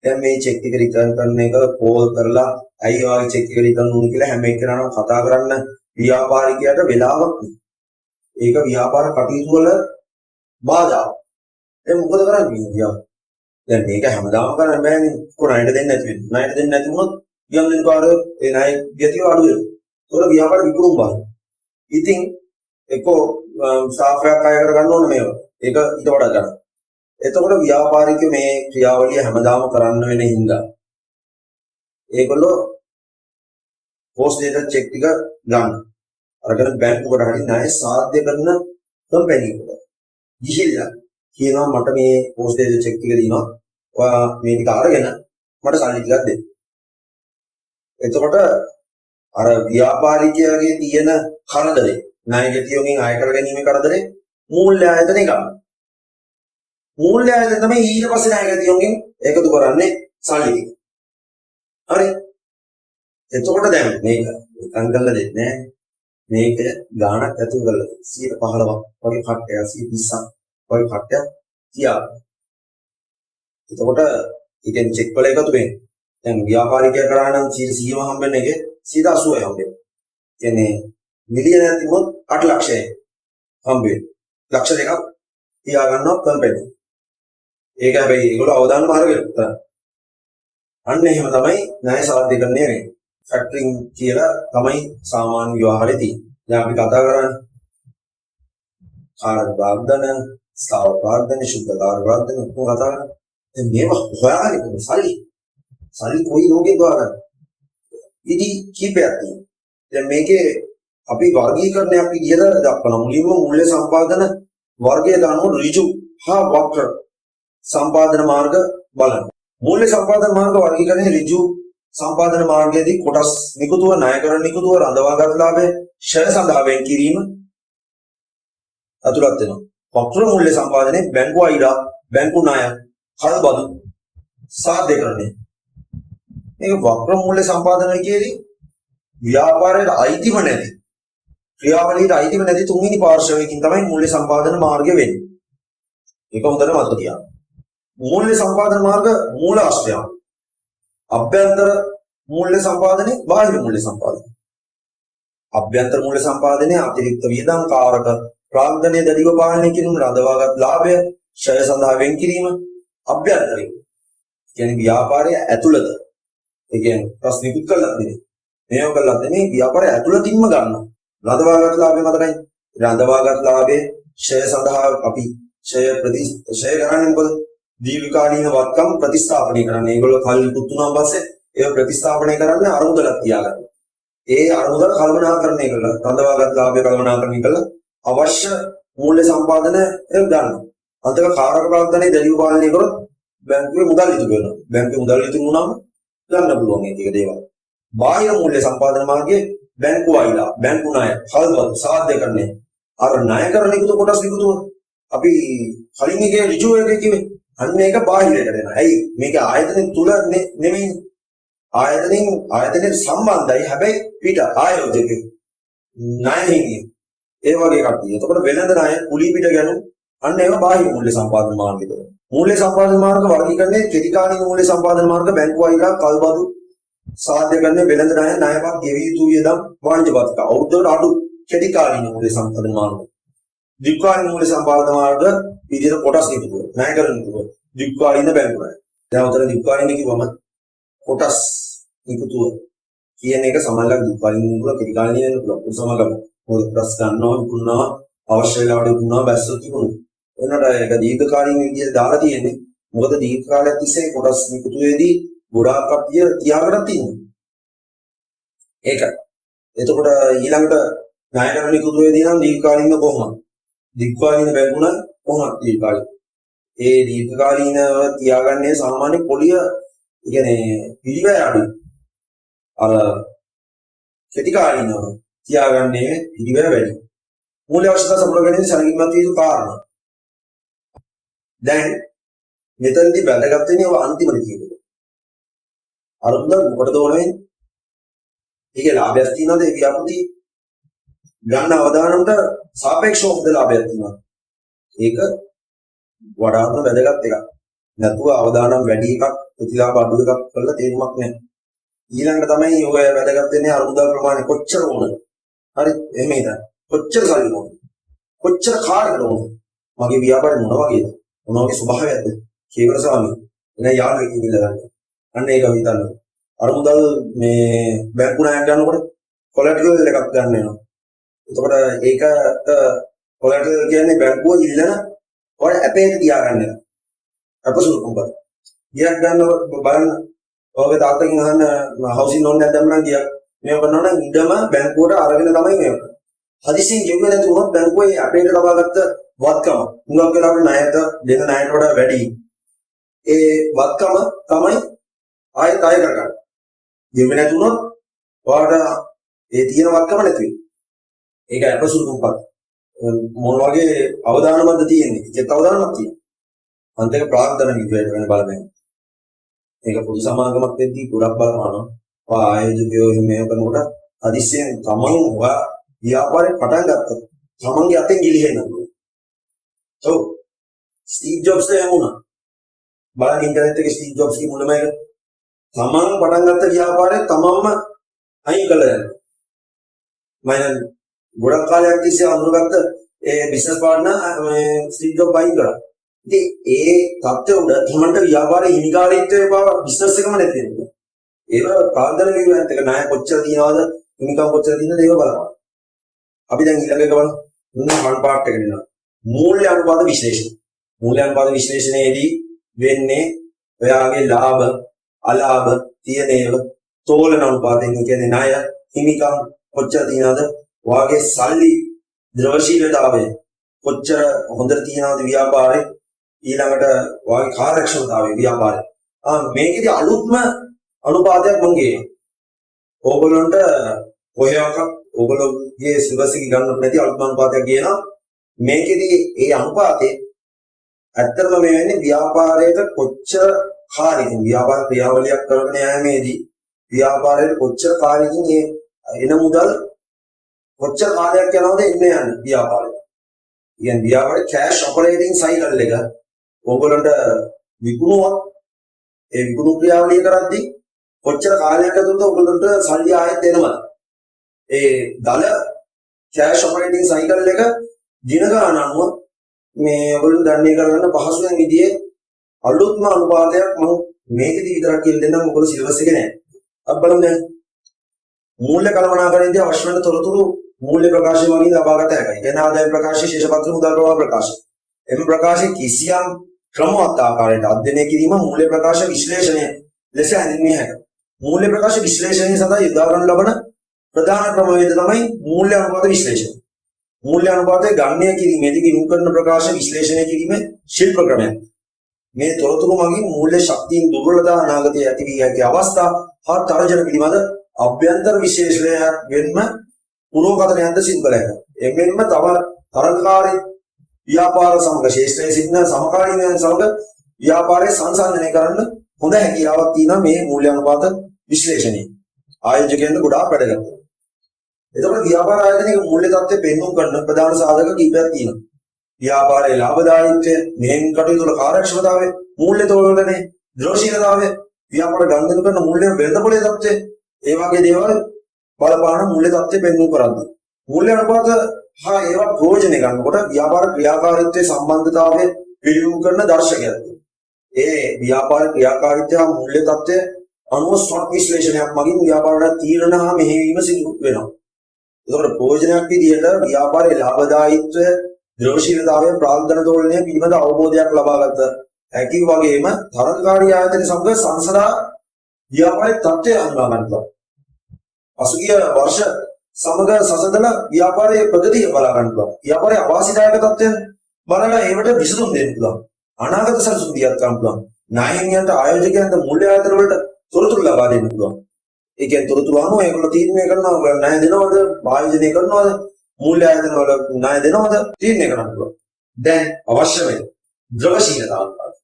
දැන් මේ චෙක් එක රිටර්න් කරන එක කෝල් කරලා ඇයි ඔයාගේ චෙක් එක රිටර්න් වුනේ කියලා හැම එකනම කතා කරන්න ව්‍යාපාරිකයාට වෙලාවක් නෑ. ඒක ව්‍යාපාර කටයුතු වල බාධා. දැන් මොකද කරන්නේ? දැන් මේක හැමදාම කරන්න බෑනේ. කොහොමද දෙන්නේ නැති වෙන්නේ? ණයට දෙන්නේ නැති වුණොත් ගියම් දෙනකාරයෝ ඒ ණය ගැතිය අඩු වෙනවා. ඒතකොට ව්‍යාපාර විකුණුම් බාන. ඉතින් එක්කෝ ස්ටාෆ්යක් අය කරගන්න ඕනේ මේව. ඒක ඊට වඩා ගන්න. එතකොට ව්‍යාපාරිකයෝ මේ ක්‍රියාවලිය හැමදාම කරන්න වෙන හින්දා ඒගොල්ලෝ පෝස්ට් ඩේටා චෙක් ටික ගන්න. අරගෙන බැංකුවකට හරි ණය සාධ්‍ය කරන කම්පැනි එකට ගිහිල්ලා කියනවා මට මේ පෝස්ට් ඩේටා චෙක් ටික දිනවා. ඔයා මේ ටික අරගෙන මට සල්ලි ටිකක් දෙන්න. එතකොට අර ව්‍යාපාරිකයාගේ තියෙන කරදරේ ණයගැතියෝගෙන් අය කර ගැනීමේ කරදරේ මූල්‍ය ආයතනෙ ගන්න. මූල්‍ය ආයතන තමයි ඊට පස්සේ ණයගැතියෝගෙන් එකතු කරන්නේ සල්ලි ටික. හරි. එතකොට දැන් මේක නිකන් කරලා දෙන්නේ නැහැ. මේක ගාණක් ඇතුල් කරලා 15ක් වගේ කට්ටයක් 20ක් වගේ කට්ටයක් තියාගන්න. එතකොට ඉතින් චෙක් වල එකතු වෙන්නේ. දැන් ව්‍යාපාරිකයා කරා නම් 100ම හම්බෙන එකේ 80යි හම්බෙන්නේ. කියන්නේ මිලියනයක් තිබුණොත් 8 ලක්ෂයයි හම්බෙන්නේ. ලක්ෂ දෙකක් තියා ගන්නවා කම්පැනි. ඒක හැබැයි ඒගොල්ලෝ අවදානම අරගෙන කරා. අන්න එහෙම තමයි ණය සාධ්‍ය කරන්නේ වෙන්නේ. ෆැක්ටරින් කියලා තමයි සාමාන්‍ය ව්‍යවහාරේ තියෙන්නේ. දැන් අපි කතා කරන්නේ කාර්ය වර්ධන, ස්ථාවර වර්ධන, ශුද්ධ කාර්ය වර්ධන කොහොමද කතා කරන්නේ? දැන් මේවා හොයාගන්න සල්ලි කොයි ලෝකේ ගාන ඉදි කීපයක් තියෙනවා. දැන් මේකේ අපි වර්ගීකරණයක් විදිහට දක්වන මුලින්ම මූල්‍ය සම්පාදන වර්ගයේ දානු ඍජු හා වක්‍ර සම්පාදන මාර්ග බලන්න. මූල්‍ය සම්පාදන මාර්ග වර්ගීකරණයේ ඍජු සම්පාදන මාර්ගයේදී කොටස් නිකුතුව ණයකරණ නිකුතුව රඳවාගත් ලාභය ෂය සඳහා වෙන් කිරීම අතුලත් වෙනවා. වක්‍ර මූල්‍ය සම්පාදනයේ බැංකු අයිඩා බැංකු ණය කල්බදු සාධ්‍යකරණය. මේ වක්‍ර මූල්‍ය සම්පාදනය කියන්නේ ව්‍යාපාරයට අයිතිව නැති ක්‍රියාවලියට අයිතිව නැති තුන්වෙනි පාර්ශවයකින් තමයි මූල්‍ය සම්පාදන මාර්ගය වෙන්නේ. ඒක හොඳට මතක තියාගන්න. මූල්‍ය සම්පාදන මාර්ග මූල ආශ්‍රයයන්. අභ්‍යන්තර මූල්‍ය සම්පාදනයේ බාහිර මූල්‍ය සම්පාදනය. අභ්‍යන්තර මූල්‍ය සම්පාදනයේ අතිරික්ත වියදම් කාරක ප්‍රාග්ධනයේ දැඩිව පාලනය කිරීම රඳවාගත් ලාභය ෂය සඳහා වෙන් කිරීම අභ්‍යන්තරින්. කියන්නේ ව්‍යාපාරයේ ඇතුළත. ඒ කියන්නේ ප්‍රශ්නිකුත් කළා නෙමෙයි. මේව කළා නෙමෙයි ව්‍යාපාරය ඇතුළතින්ම ගන්නවා. රඳවාගත් ලාභය මතකයි. රඳවාගත් ලාභයේ ෂය සඳහා අපි ෂය කරන්නේ මොකද? දීර්ඝකාලීන වත්කම් ප්‍රතිස්ථාපනය කරන්නේ. ඒගොල්ලෝ කල් ඉක්ුත් වුණාන් පස්සේ ඒක ප්‍රතිස්ථාපනය කරන්නේ අරමුදලක් තියාගන්න. ඒ අරමුදල කල්පනාකරණය කළා. රඳවාගත් ලාභය කල්පනාකරණය කළා. අවශ්‍ය මූල්‍ය සම්පාදනය ගන්න. අන්තිම කාරක ප්‍රාග්ධනයේ දැඩිව පාලනය කරොත් බැංකුවේ මුදල් ඉතුරු වෙනවා. බැංකුවේ මුදල් ඉතුරු වුණාම ගන්න පුළුවන් මේ ටික දේවල්. බාහිර මූල්‍ය සම්පාදන මාර්ගයේ බැංකු අයිලා, බැංකු ණය, කල්බදු සාධ්‍යකරණය. අර ණයකරණ නිකුත කොටස් නිකුතුව අපි කලින් එකේ ඍජු එකේ කිව්වේ. අන්න ඒක බාහිරයට එනවා. ඇයි? මේක ආයතන තුල නෙමෙයි. ආයතනෙට සම්බන්ධයි. හැබැයි පිට ආයෝජකේ ණයෙහි ඒ වගේ කට්ටිය. එතකොට වෙළඳ ණය, කුලී පිට ගැනුම් අන්න ඒවා බාහිර මූල්‍ය සම්පාදන මාර්ගයද. මූල්‍ය සම්පාදන මාර්ග වර්ගීකරණයේ කෙටිකාලීන මූල්‍ය සම්පාදන මාර්ග බැංකු අයිලා, කල්බදු සාධ්‍යකරණය, වෙළඳ ණය, ණයපත්, ගෙවිය යුතු වියදම්, වාණිජපත්ක. අවුරුද්දකට අඩු කෙටිකාලීන මූල්‍ය සම්පාදන මාර්ග. දීර්ඝකාලීන මූල්‍ය සම්පාදන මාර්ග විදිහට කොටස් නිකුතුව, ණයකරණ නිකුතුව, දීර්ඝකාලීන බැංකු ණය. දැන් උතන දීර්ඝකාලීන කිව්වම කොටස් නිකුතුව කියන එක සමහරවිට දීර්ඝකාලීන නිකුතුව කෙටිකාලීන නිකුතුව සමගම මොකද ප්‍රස් ගන්නවා විකුණනවා අවශ්‍ය වෙලාවට විකුණනවා බැස්සොත් විකුණනවා. එනට ඒක දීර්ඝකාලීන විදිහට දාලා තියෙන්නේ. මොකද දීර්ඝ කාලයක් තිස්සේ කොටස් නිකුතුවේදී ගොඩාක් කප්පිය තියාගෙන තියෙනවා. ඒක. එතකොට ඊළඟට ණයකරණ නිකුතුවේදී නම් දීර්ඝකාලීන කොහොමද? දීර්ඝකාලීන බැංකුණ කොහොමද දීර්ඝකාලීන? ඒ දීර්ඝකාලීනව තියාගන්නේ සාමාන්‍ය පොලිය කියන්නේ පිළිවෙල අඩුයි. අර කෙටිකාලීනව තියාගන්නේ පිළිවෙල වැඩි. මූල්‍ය අවශ්‍යතා සපුරා ගැනීම සැලකිලිමත් විය යුතු කාරණා. දැන් මෙතනදී වැදගත් වෙන්නේ ඔය අන්තිමට කියපුව. අරුද්ද මොකටද ඕන වෙන්නේ? ඒකේ ලාභයක් තියෙනවද? ඒ ව්‍යාපෘති ගන්න අවදානමට සාපේක්ෂව හොඳ ලාභයක් තියෙනවා. ඒක වඩාත්ම වැදගත් එකක්. නැතුව අවදානම් වැඩි එකක් ප්‍රතිලාභ අඩු එකක් කරලා තේරුමක් නැහැ. ඊළඟට තමයි ඔය වැදගත් වෙන්නේ අරුමුදල් ප්‍රමාණය කොච්චර ඕනද? හරි එහෙම ඉතින් කොච්චර සල්ලි ඕනද? කොච්චර කාර්යකට ඕනද? මගේ ව්‍යාපාරේ මොන වගේද? මොන වගේ ස්වභාවයක්ද? කේවල ස්වාමී එන යාළුවෙක් ඉඳලා ගන්න. අන්න ඒක හිතන්න. අරුමුදල් මේ බැංකු ණයක් ගන්නකොට කොලැටරල් එකක් ගන්න වෙනවා. එතකොට ඒකට කොලැටරල් කියන්නේ බැංකුව ඉල්ලන ඔය ඇපේට තියාගන්න එක. අපසුරුකම් බල. ගියක් ගන්නකොට බලන්න ඔයගේ තාත්තගෙන් අහන්න හවුසින් ලෝන් එකක් දැම්මම ගියක් මේක කරනවා නම් ඉඩම බැංකුවට අරගෙන තමයි මේක කරන්නේ. හදිසියෙන් ගෙවුවේ නැති වුණොත් බැංකුවේ අපේට ලබාගත්ත වත්කම මුලක් වෙලාවට ණයට දෙන ණයට වඩා වැඩි. ඒ වත්කම තමයි ආයෙත් ආයෙ කරගන්න. ගෙවුවේ නැති වුණොත් ඔයාලට ඒ තියෙන වත්කම නැති වෙනවා. ඒක අපසුරුකම් පත්. මොන වගේ අවදානමක්ද තියෙන්නේ? ඒත් අවදානමක් තියෙනවා. අන්තික ප්‍රාර්ථනා විදියට වෙන බලපෑම. ඒක පොදු සමාගමක් වෙද්දී ගොඩක් බලපානවා. ආයෝජකයෝ හිමේ කරනකොට හදිස්සියෙන් තමන් ඔයා ව්‍යාපාරේ පටන් ගත්තා. තමන්ගේ අතෙන් ගිලිහෙනවා. ඔව්. ස්ටීව් ජොබ්ස් වුණා. බලන්න ඉන්ටර්නෙට් එකේ ස්ටීව් ජොබ්ස් කි මුලම එක. තමන් පටන් ගත්ත ව්‍යාපාරේ තමන්ම අයින් කළා යනවා. මම ගොඩක් කාලයක් තිස්සේ අඳුරගත්ත ඒ බිස්නස් පාර්ට්නර් ස්ටීව් ජොබ්ස් අයින් කළා. ඉතින් ඒ තත්ත්වය උඩ තමන්ට ව්‍යාපාරයේ හිමිකාරීත්වයේ බව බිස්නස් එකම නැති වෙනවා. ඒක ප්‍රාන්දන විවයන්ත් එක ණය කොච්චර තියනවද හිමිකම් කොච්චර තියෙනවද ඒක බලන්න. අපි දැන් ඊළඟ එක බලමු. මුලින්ම වන් පාර්ට් එකට එනවා. මූල්‍ය අනුපාත විශ්ලේෂණ. මූල්‍ය අනුපාත විශ්ලේෂණයේදී වෙන්නේ ඔයාගේ ලාභ, අලාභ, තියෙන ඒවා තෝලන අනුපාතයෙන් කියන්නේ ණය හිමිකම් කොච්චර තියනවද වාගේ සල්ලි ද්‍රවශීලතාවය කොච්චර හොඳට තියනවද ව්‍යාපාරේ ඊළඟට වාගේ කාර්යක්ෂමතාවය ව්‍යාපාරේ මේකේදී අලුත්ම අනුපාතයක් මම කියනවා. ඕගොල්ලන්ට කොහේවත් ඕගොල්ලෝගේ සිලබස් එක ගන්නත් නැති අලුත්ම අනුපාතයක් කියනවා. මේකේදී ඒ අනුපාතේ ඇත්තටම මේ වෙන්නේ ව්‍යාපාරයට කොච්චර කාර්යකින් ව්‍යාපාර ක්‍රියාවලියක් කරගෙන යෑමේදී ව්‍යාපාරයට කොච්චර කාර්යකින් එන මුදල් කොච්චර කාර්යයක් යනවද එන්නේ යන්නේ ව්‍යාපාරයට. කියන්නේ ව්‍යාපාරේ කැෂ් ඔපරේටිං සයිකල් එක ඕගොල්ලන්ට විකුණුවක් ඒ විකුණු ක්‍රියාවලිය කරද්දී කොච්චර කාලයක් ඇතුළත ඔයගොල්ලන්ට සල්ලි ආයෙත් එනවද? ඒ දල කැෂ් ඔපරේටිං සයිකල් එක දින ගණන් අනුව මේ ඔයගොල්ලෝ ගණනය කරගන්න පහසුවෙන් විදිහේ අලුත්ම අනුපාතයක් මම මේකෙදි විතරක් කියලා දෙන්නම්. මොකද සිලබස් එකේ නැහැ. අපි බලමු දැන් මූල්‍ය කළමනාකරණයේදී අවශ්‍ය වෙන තොරතුරු මූල්‍ය ප්‍රකාශය වලින් ලබාගත හැකියි. එන ආදායම් ප්‍රකාශය, ශේෂපත්‍ර මුදල් ප්‍රවාහ ප්‍රකාශය. එම ප්‍රකාශයේ කිසියම් ක්‍රමවත් ආකාරයට අධ්‍යයනය කිරීම මූල්‍ය ප්‍රකාශ විශ්ලේෂණය ලෙස හැඳින්විය හැකියි. මූල්‍ය ප්‍රකාශ විශ්ලේෂණය සඳහා යොදා ගන්න ලබන ප්‍රධාන ක්‍රමවේද තමයි මූල්‍ය අනුපාත විශ්ලේෂණය. මූල්‍ය අනුපාතය ගණනය කිරීමේදී ගිණුම් කරන ප්‍රකාශ විශ්ලේෂණය කිරීමේ ශිල්ප ක්‍රමයක්. මේ තොරතුරු මගින් මූල්‍ය ශක්තියින් දුර්වලතා අනාගතයේ ඇති වී ඇති අවස්ථා හා තර්ජන පිළිබඳ අභ්‍යන්තර විශ්ලේෂණයක් වෙන්න පුරෝගතනයන්ද සිදු කළ හැකියි. එමෙන්ම තව තරඟකාරී ව්‍යාපාර සමග ශේෂ්ත්‍රයේ සිටින සමකාලීනයන් සමග ව්‍යාපාරයේ සංසන්දනය කරන්න හොඳ හැකියාවක් තියෙනවා මේ මූල්‍ය අනුපාත විශ්ලේෂණයේ. ආයෝජකයන්ට ගොඩාක් වැදගත්. එතකොට ව්‍යාපාර ආයතනයේ මූල්‍ය තත්ත්වය පෙන්වුම් කරන ප්‍රධාන සාධක කිහිපයක් තියෙනවා. ව්‍යාපාරයේ ලාභදායීත්වය, මෙහෙන් කටයුතු වල කාර්යක්ෂමතාවය, මූල්‍ය තෝරන්නේ, ද්‍රවශීලතාවය, ව්‍යාපාර ගණන් කරන මූල්‍ය වෙළඳපොලේ තත්ත්වය, ඒ වගේ දේවල් බලපාන මූල්‍ය තත්ත්වය පෙන්වුම් කරන්නේ. මූල්‍ය අනුපාත හා ඒවා ප්‍රයෝජන ගන්නකොට ව්‍යාපාර ක්‍රියාකාරීත්වයේ සම්බන්ධතාවය පිළිබිඹු කරන දර්ශකයක්. ඒ ව්‍යාපාර ක්‍රියාකාරීත්වය හා මූල්‍ය තත්ත්වය අනුව ස්වොට් විශ්ලේෂණයක් මගින් ව්‍යාපාරයට තීරණ හා මෙහෙයවීම සිදු වෙනවා. ඒකට ප්‍රයෝජනයක් විදිහට ව්‍යාපාරයේ ලාභදායීත්වය, ද්‍රවශීලතාවය, ප්‍රාග්ධන තෝලනය පිළිබඳ අවබෝධයක් ලබාගත හැකි වගේම තරඟකාරී ආයතන සමග සංසදා ව්‍යාපාරයේ තත්ත්වය හඳුනා ගන්නවා. පසුගිය වර්ෂ සමග සසඳන ව්‍යාපාරයේ ප්‍රගතිය බලා ගන්නවා. ව්‍යාපාරයේ අවාසිදායක තත්ත්වයන් බලලා ඒවට විසඳුම් දෙන්න පුළුවන්. අනාගත සැලසුම් දියත් ගන්න පුළුවන්. නායකයන්ට ආයෝජකයන්ට මූල්‍ය ආයතන වලට තොරතුරු ලබා දෙන්න පුළුවන්. ඒ කියන්නේ තොරතුරු අනුව ඒගොල්ලෝ තීරණය කරනවා ණය දෙනවද, ආයෝජනය කරනවද, මූල්‍ය ආයතන වල ණය දෙනවද තීරණය කරන්න පුළුවන්. දැන් අවශ්‍ය වෙන ද්‍රවශීලතා අනුපාත.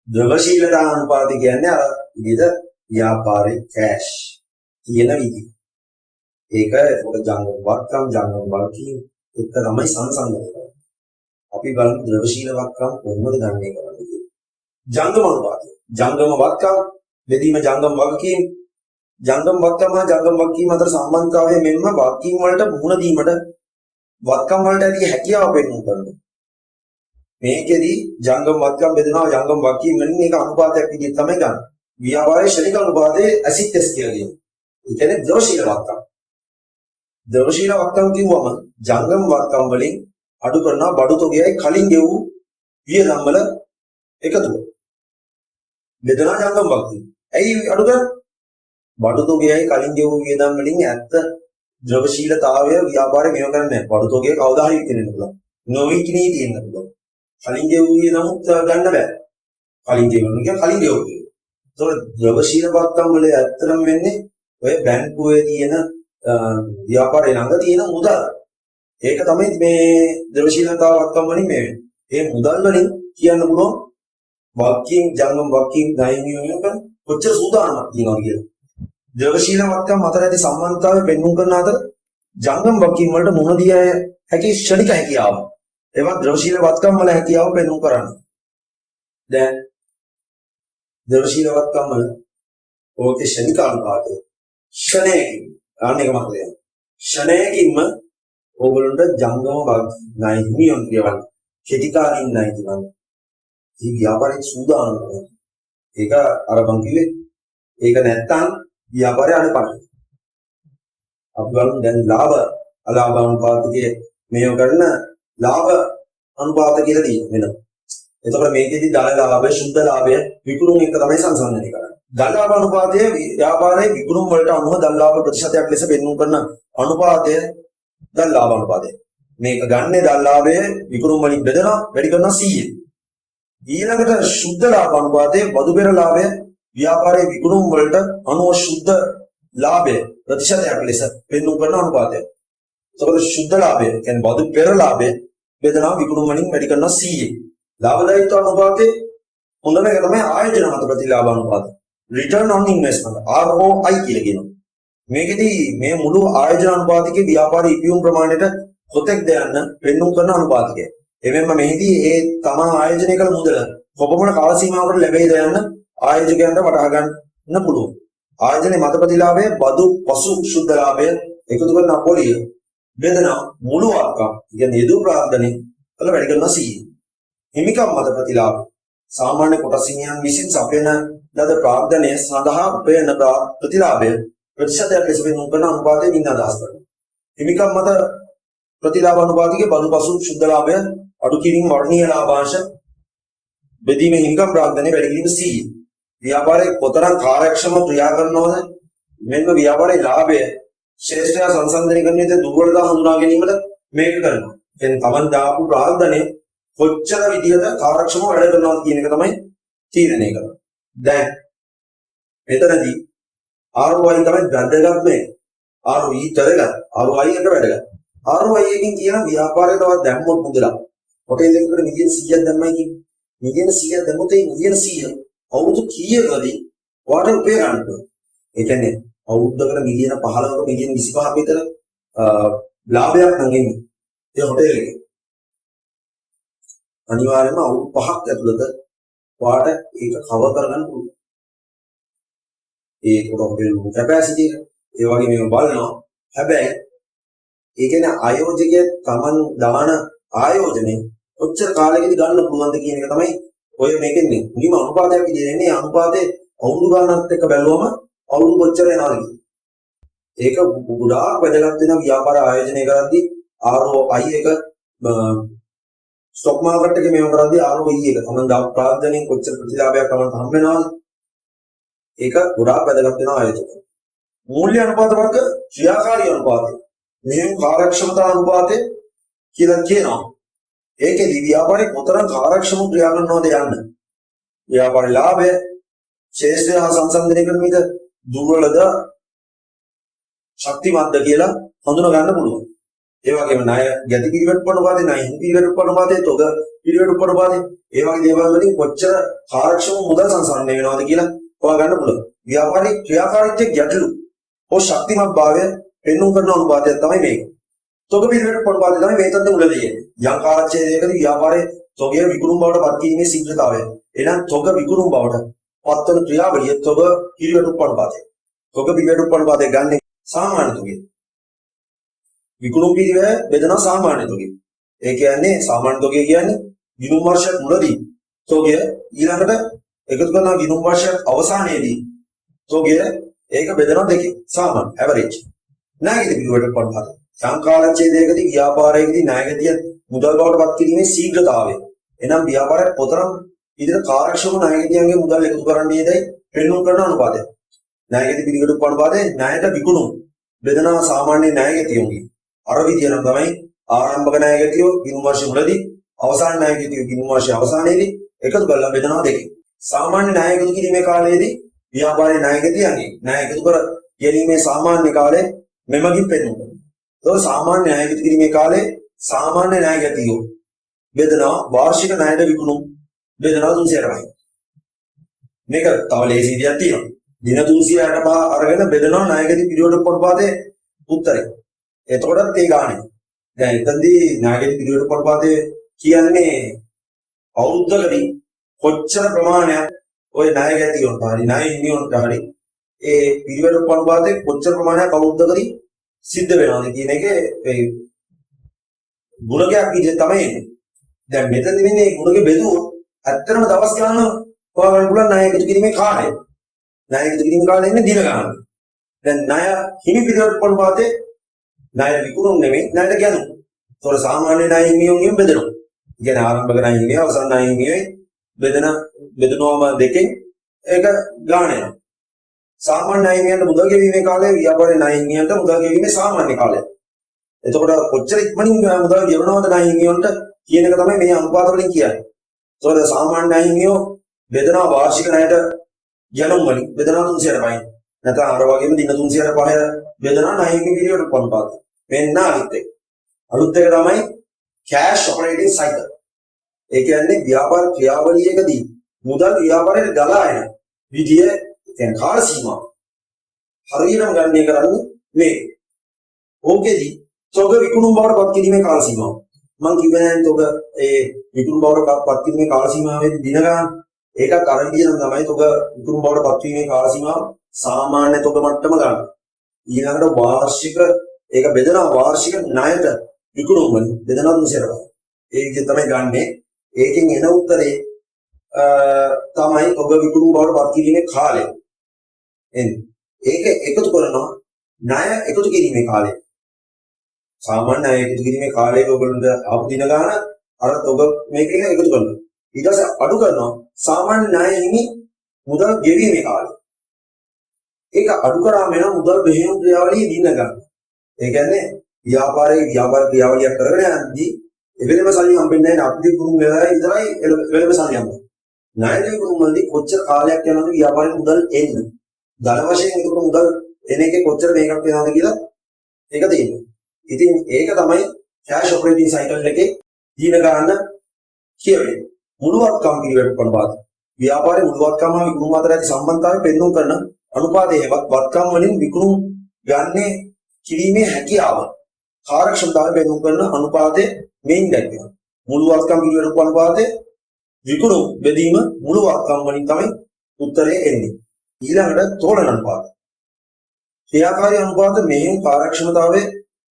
ද්‍රවශීලතා අනුපාත කියන්නේ අර විදිහට ව්‍යාපාරයේ කැෂ් කියන විදිහ. ඒක ඒකට ජංගම වක්කම්, ජංගම වල්කීම් එක තමයි සංසන්දනය කරන්නේ. අපි බලමු ද්‍රවශීල වක්කම් කොහොමද ගණනය කරන්නේ කියලා. ජංගම අනුපාතය, ජංගම වක්කම්, බෙදීම ජංගම වගකීම්, ජංගම වක්කම් හා ජංගම වගකීම් අතර සම්බන්ධතාවය මෙන්ම වගකීම් වලට මුහුණ දීමට වක්කම් වලට ඇති හැකියාව පෙන්වන්න කරනවා. මේකෙදි ජංගම වක්කම් බෙදෙනවා ජංගම වගකීම් වලින් මේක අනුපාතයක් විදිහට තමයි ගන්න. ව්‍යාපාරයේ ශ්‍රේණික අනුපාතයේ ඇසිඩ් ටෙස්ට් කියලා කියනවා. ඒ කියන්නේ ද්‍රවශීල වක්කම්. ද්‍රවශීල වක්කම් කිව්වම ජංගම වක්කම් වලින් අඩු කරනවා බඩු තොගයයි කලින් ගෙවූ වියදම් වල එකතුව. බෙදෙනවා ජංගම වක්කම්. ඇයි අඩු කරන්නේ? බඩු තොගයයි කලින් ගෙවූ වියදම් වලින් ඇත්ත ද්‍රවශීලතාවය ව්‍යාපාරේ මේව කරන්නේ නැහැ. බඩු තොගය කවදා හරි විකිනෙන්න පුළුවන්. නොවිකිනී තියෙන්න පුළුවන්. කලින් ගෙවූ වියදමුත් ගන්න බෑ. කලින් ගෙවුණු කියන්නේ කලින් ගෙවුවා. ඒතකොට ද්‍රවශීල වක්කම් වල ඇත්තටම වෙන්නේ ඔය බැංකුවේ තියෙන ව්‍යාපාරේ ළඟ තියෙන මුදල්. ඒක තමයි මේ ද්‍රවශීලතාව වක්කම් වලින් මේ වෙන්නේ. ඒ මුදල් වලින් කියන්න පුළුවන් වක්කීම්, ජංගම වක්කීම්, ණයනියෝග කොච්චර සූදානමක් තියෙනවද කියලා. ද්‍රවශීල වක්කම් අතර ඇති සම්බන්ධතාවය පෙන්වන්න කරන අතර ජංගම වක්කීම් වලට මුහුණ දිය හැකි ශ්‍රණික හැකියාව. ඒවත් ද්‍රවශීල වක්කම් වල හැකියාව පෙන්වන්න කරන්නේ. දැන් ද්‍රවශීල වක්කම් වල ඕකේ ශ්‍රණික අනුපාතය ෂණයකින් අනේක මතකයි. ෂණයකින්ම ඕගොල්ලන්ට ජංගම ණය හිමියන් කියවන්න. කෙටිකාලින් ණය කියවන්න. මේ ව්‍යාපාරයේ සූදානම් වෙනවා. ඒක අර මං කිව්වේ ඒක නැත්තම් ව්‍යාපාරය අනපන. අපි බලමු දැන් ලාභ අලාභ අනුපාතයේ මේව කරන ලාභ අනුපාත කියලා තියෙනවා. එතකොට මේකෙදි ධන ලාභය, සුද්ධ ලාභය, විකුණුම් එක තමයි සංසන්දනය කරන්නේ. ධන ලාභ අනුපාතයේ ව්‍යාපාරයේ විකුණුම් වලට අනුව ධන ලාභ ප්‍රතිශතයක් ලෙස පෙන්වන්න කරන අනුපාතය දැන් ලාභ අනුපාතය. මේක ගන්නේ දැන් ලාභයේ විකුණුම් වලින් බෙදලා වැඩි කරනවා 100. ඊළඟට සුද්ධ ලාභ අනුපාතයේ බදු පෙර ලාභය ව්‍යාපාරයේ විකුණුම් වලට අනුව සුද්ධ ලාභය ප්‍රතිශතයක් ලෙස පෙන්වු කරන අනුපාතය. ඒකවල සුද්ධ ලාභය කියන්නේ බදු පෙර ලාභය බෙදනවා විකුණුම් වලින් වැඩි කරනවා 100. ලාභදායීත්ව අනුපාතයේ හොඳම එක තමයි ආයෝජන මත ප්‍රතිලාභ අනුපාතය. Return on investment ROI කියලා කියනවා. මේකෙදි මේ මුළු ආයෝජන අනුපාතිකයේ ව්‍යාපාරී ඉපියුම් ප්‍රමාණයට කොතෙක්ද යන්න පෙන්වු කරන අනුපාතිකය. එමෙන්න මෙහිදී ඒ තමා ආයෝජනය කළ මුදල කොපමණ කාල සීමාවකට ලැබෙයිද යන්න ආයෝජකයන්ට වටහා ගන්න පුළුවන්. ආයෝජනයේ මත ප්‍රතිලාභය බදු පසු සුද්ධ ලාභය එකතු කරන අපොලිය බෙදන මුළු අක්කම් කියන්නේ යෙදු ප්‍රාර්ථනේ වල වැඩි කරන 100. හිමිකම් මත ප්‍රතිලාභ සාමාන්‍ය කොටසිනියන් විසින් සපයන ලද ප්‍රාර්ථනය සඳහා උපයන ප්‍රතිලාභය ප්‍රතිශතයක් ලෙස පෙන්වු කරන අනුපාතයෙන් ඉන්න අදහස් කරනවා. හිමිකම් මත ප්‍රතිලාභ අනුපාතිකයේ බදු පසු සුද්ධ ලාභය අඩු කිරීම වර්ණීය ලාභාංශ බෙදීමේ හිමිකම් ප්‍රාර්ථනයේ වැඩි කිරීම 100. ව්‍යාපාරයේ කොතරම් කාර්යක්ෂම ක්‍රියා කරනවද මෙන්න ව්‍යාපාරයේ ලාභය ශ්‍රේෂ්ඨය සංසන්දනය කරන විට දුර්වලතා හඳුනා ගැනීමට මේක කරනවා. කියන්නේ Taman දාපු ප්‍රාර්ථනයේ කොච්චර විදියට කාර්යක්ෂමව වැඩ කරනවද කියන එක තමයි තීරණය කරන්නේ. දැන් මෙතනදී ROI තමයි වැදගත් මේ. ROE තරගත් ROI එක වැදගත්. ROI එකකින් කියන ව්‍යාපාරේ තවත් දැම්මොත් මුදලක්. හොටෙල් එකකට මිලියන 100ක් දැම්මයි කියන්නේ. මිලියන 100ක් දැම්මොත් ඒ මිලියන 100 අවුරුදු කීයකදී ඔයාලට උපය ගන්න පුළුවන්. ඒ කියන්නේ අවුරුද්දකට මිලියන 15ක මිලියන 25ක විතර ලාභයක් නම් එන්නේ. ඒ හොටෙල් එකේ. අනිවාර්යයෙන්ම අවුරුදු 5ක් ඇතුළත ඔයාලට ඒක කවර් කරගන්න පුළුවන්. ඒ හොටෙල් කැපැසිටි එක ඒ වගේ මේව බලනවා. හැබැයි ඒ කියන්නේ ආයෝජකයේ Taman දාන ආයෝජනේ ඔච්චර කාලෙකදී ගන්න පුළුවන්ද කියන එක තමයි ඔය මේකෙන්නේ. මුලින්ම අනුපාතයක් විදිහට එන්නේ අනුපාතේ අවුරුදු ගණනත් එක්ක බැලුවම අවුරුදු කොච්චර යනවද කියන. ඒක ගොඩාක් වැදගත් වෙන ව්‍යාපාර ආයෝජනය කරද්දී ROI එක ස්ටොක් මාකට් එකේ මේව කරද්දී ROE එක Taman දා ප්‍රාර්ථනෙන් කොච්චර ප්‍රතිලාභයක් Taman හම් වෙනවද? ඒක ගොඩාක් වැදගත් වෙන ආයෝජනයක්. මූල්‍ය අනුපාත වර්ග ක්‍රියාකාරී අනුපාතය. මෙහෙම කාර්යක්ෂමතා අනුපාතය කියලා කියනවා. ඒකෙදි ව්‍යාපාරේ කොතරම් කාර්යක්ෂම ක්‍රියා කරනවද යන්න. ව්‍යාපාරේ ලාභය ශේෂ්ඨය හා සංසන්දනය කරන විට දුර්වලද ශක්තිමත්ද කියලා හඳුනා ගන්න පුළුවන්. ඒ වගේම ණය ගැති පිළිවෙත් පොණපාතේ ණය පිළිවෙත් පොණපාතේ තොග පිළිවෙත් පොණපාතේ ඒ වගේ දේවල් වලින් කොච්චර කාර්යක්ෂම මුදල් සංසන්දනය වෙනවද කියලා හොයා ගන්න පුළුවන්. ව්‍යාපාරේ ක්‍රියාකාරීත්වයේ ගැටලු හෝ ශක්තිමත් භාවය පෙන්වු කරන අනුපාතය තමයි මේක. තොග පිළිවෙත් පොණපාතේ තමයි මේ තත්ත්වෙ මුලදී එන්නේ. යම් කාලච්ඡේදයකදී ව්‍යාපාරයේ තොගය විකුණුම් බවට පත් කිරීමේ ශීඝ්‍රතාවය. එහෙනම් තොග විකුණුම් බවට පත්වන ක්‍රියාවලිය තොග පිළිවෙත් පොණපාතේ. තොග පිළිවෙත් පොණපාතේ ගන්න සාමාන්‍ය තොගය. විකුණුම් පිළිවෙල බෙදෙන සාමාන්‍ය තොගය. ඒ කියන්නේ සාමාන්‍ය තොගය කියන්නේ ගිණුම් වර්ෂයක් මුලදී තොගය ඊළඟට එකතු කරන ගිණුම් වර්ෂයක් අවසානයේදී තොගය ඒක බෙදෙන දෙකේ සාමාන්‍ය ඇවරේජ්. ණයගැති පිළිවෙලට පොණපාතේ. සංකාලච්ඡේදයකදී ව්‍යාපාරයේදී ණයගැතිය මුදල් බවට පත් කිරීමේ ශීඝ්‍රතාවය. එනම් ව්‍යාපාරයක් කොතරම් ඉදිරියට කාර්යක්ෂම ණයගැතියන්ගේ මුදල් එකතු කරන්නේදයි පෙන්වු කරන අනුපාතය. ණයගැති පිළිවෙලට පොණපාතේ ණයට විකුණුම් බෙදෙන සාමාන්‍ය ණයගැතියෝගේ අර විදිය නම් තමයි ආරම්භක ණයගැතියෝ ගිණුම් වර්ෂ මුලදී අවසාන ණයගැතියෝ ගිණුම් වර්ෂ අවසානයේදී එකතු කරලා බෙදනවා දෙකේ. සාමාන්‍ය ණය එකතු කිරීමේ කාලයේදී ව්‍යාපාරයේ ණයගැතියන්ගේ ණය එකතු කර ගැනීමේ සාමාන්‍ය කාලය මෙමගින් පෙන්වු කරනවා. ඒක සාමාන්‍ය ණය එකතු කිරීමේ කාලේ සාමාන්‍ය ණයගැතියෝ බෙදනවා වාර්ෂික ණයට විකුණුම් බෙදනවා 360යි. මේක තව ලේසි විදියක් තියෙනවා. දින 360 අරගෙන බෙදනවා ණයගැති පිළිවෙලට පොණපාතේ උත්තරේ. එතකොටත් ඒ ගානේ. දැන් එතනදී ණයගැති පිළිවෙලට පොණපාතේ කියන්නේ අවුරුද්දකදී කොච්චර ප්‍රමාණයක් ওই ණයගැතියොන්ට හරි ණය හිමියොන්ට හරි ඒ පිළිවෙලට පොණපාතේ කොච්චර ප්‍රමාණයක් අවුරුද්දකදී සිද්ධ වෙනවද කියන එකේ ඒ ගුණකයක් විදිහට තමයි එන්නේ. දැන් මෙතනදී මේ ගුණක බෙදුවොත් ඇත්තටම දවස් ගන්න හොයාගන්න පුළුවන් ණයගැති කිරීමේ කාලය. ණයගැති කිරීමේ කාලය ඉන්නේ දින ගණන්. දැන් ණය හිමි පිළිවෙලට පොණපාතේ ණය විකුණුම් නෙමෙයි ණයට ගැනුම්. ඒතොර සාමාන්‍ය ණය හිමියෝගෙන් බෙදෙනවා. කියන්නේ ආරම්භක ණය හිමියෝ අවසන් ණය හිමියෝ බෙදනවම දෙකෙන් ඒක ගාණ යනවා. සාමාන්‍ය ණය හිමියන්ට මුදල් ගෙවීමේ කාලය ව්‍යාපාරයේ ණය හිමියන්ට මුදල් ගෙවීමේ සාමාන්‍ය කාලය. එතකොට කොච්චර ඉක්මනින් මුදල් ගෙවනවද ණය හිමියන්ට කියන එක තමයි මේ අනුපාත වලින් කියන්නේ. ඒතකොට සාමාන්‍ය ණය හිමියෝ බෙදනවා වාර්ෂික ණයට යනුම් වලින් බෙදනවා 300ට පයින්. නැත්නම් අර වගේම දින 305 බෙදනවා ණය හිමි පිළිවෙලට අනුපාත. මෙන්න අනිත් එක. අලුත් එක තමයි කෑෂ් ඔපරේටිං සයිකල්. ඒ කියන්නේ ව්‍යාපාර ක්‍රියාවලියකදී මුදල් ව්‍යාපාරයට ගලා එන විදිය දැන් කාල සීමාව හරියටම ගණනය කරන්නේ මේ. ඕකෙදී තොග විකුණුම් බවට පත් කිරීමේ කාල සීමාව. මම කිව්වේ නෑ තොග ඒ විකුණුම් බවට පත් කිරීමේ කාල සීමාවෙදී දින ගන්න. ඒකත් අර විදිහම තමයි තොග විකුණුම් බවට පත් වීමේ කාල සීමාව සාමාන්‍ය තොග මට්ටම ගන්න. ඊළඟට වාර්ෂික ඒක බෙදනවා වාර්ෂික ණයට විකුණුම් වලින් බෙදනවා 300ට. ඒ විදිහ තමයි ගන්නෙ. ඒකෙන් එන උත්තරේ තමයි තොග විකුණුම් බවට පත් කිරීමේ කාලය. එන්නේ. ඒක එකතු කරනවා ණය එකතු කිරීමේ කාලය. සාමාන්‍ය ණය එකතු කිරීමේ කාලයක ඔයගොල්ලන්ට ආපු දින ගන්න අර තොග මේකෙන් එකතු කරනවා. ඊට පස්සේ අඩු කරනවා සාමාන්‍ය ණය හිමි මුදල් ගෙවීමේ කාලය. ඒක අඩු කරාම වෙන මුදල් මෙහෙයුම් ක්‍රියාවලිය දින ගන්න. ඒ කියන්නේ ව්‍යාපාර ක්‍රියාවලියක් කරගෙන යද්දී එවෙලම සල්ලි හම්බෙන්නේ නැහැ. අපිට ගුරුම් වෙලාවේ විතරයි එවෙලම සල්ලි හම්බෙන්නේ. ණය ගුරුම් වලදී කොච්චර කාලයක් යනවද ව්‍යාපාරේ මුදල් එන්න. ධන වශයෙන් ඒක මුදල් එන එකේ කොච්චර මේකක් වෙනවද කියලා ඒක තියෙනවා. ඉතින් ඒක තමයි කෑෂ් ඔපරේටිං සයිකල් එකේ දින ගන්න කියවෙන්නේ. මුළුවත්කම් පිළිවෙලට පනවාද. ව්‍යාපාරේ මුළුවත්කම හා විකුණුම් අතර ඇති සම්බන්ධතාවය පෙන්වුම් කරන අනුපාතයේ වත්කම් වලින් විකුණුම් ගන්නේ කිරීමේ හැකියාව කාර්යක්ෂමතාවය පෙන්වුම් කරන අනුපාතයේ මේන් දැක්වෙනවා. මුළුවත්කම් පිළිවෙලට පනවාදේ විකුණුම් බෙදීම මුළුවත්කම් වලින් තමයි උත්තරේ එන්නේ. ඊළඟට තෝලන අනුපාත. ක්‍රියාකාරී අනුපාත මේන් කාර්යක්ෂමතාවයේ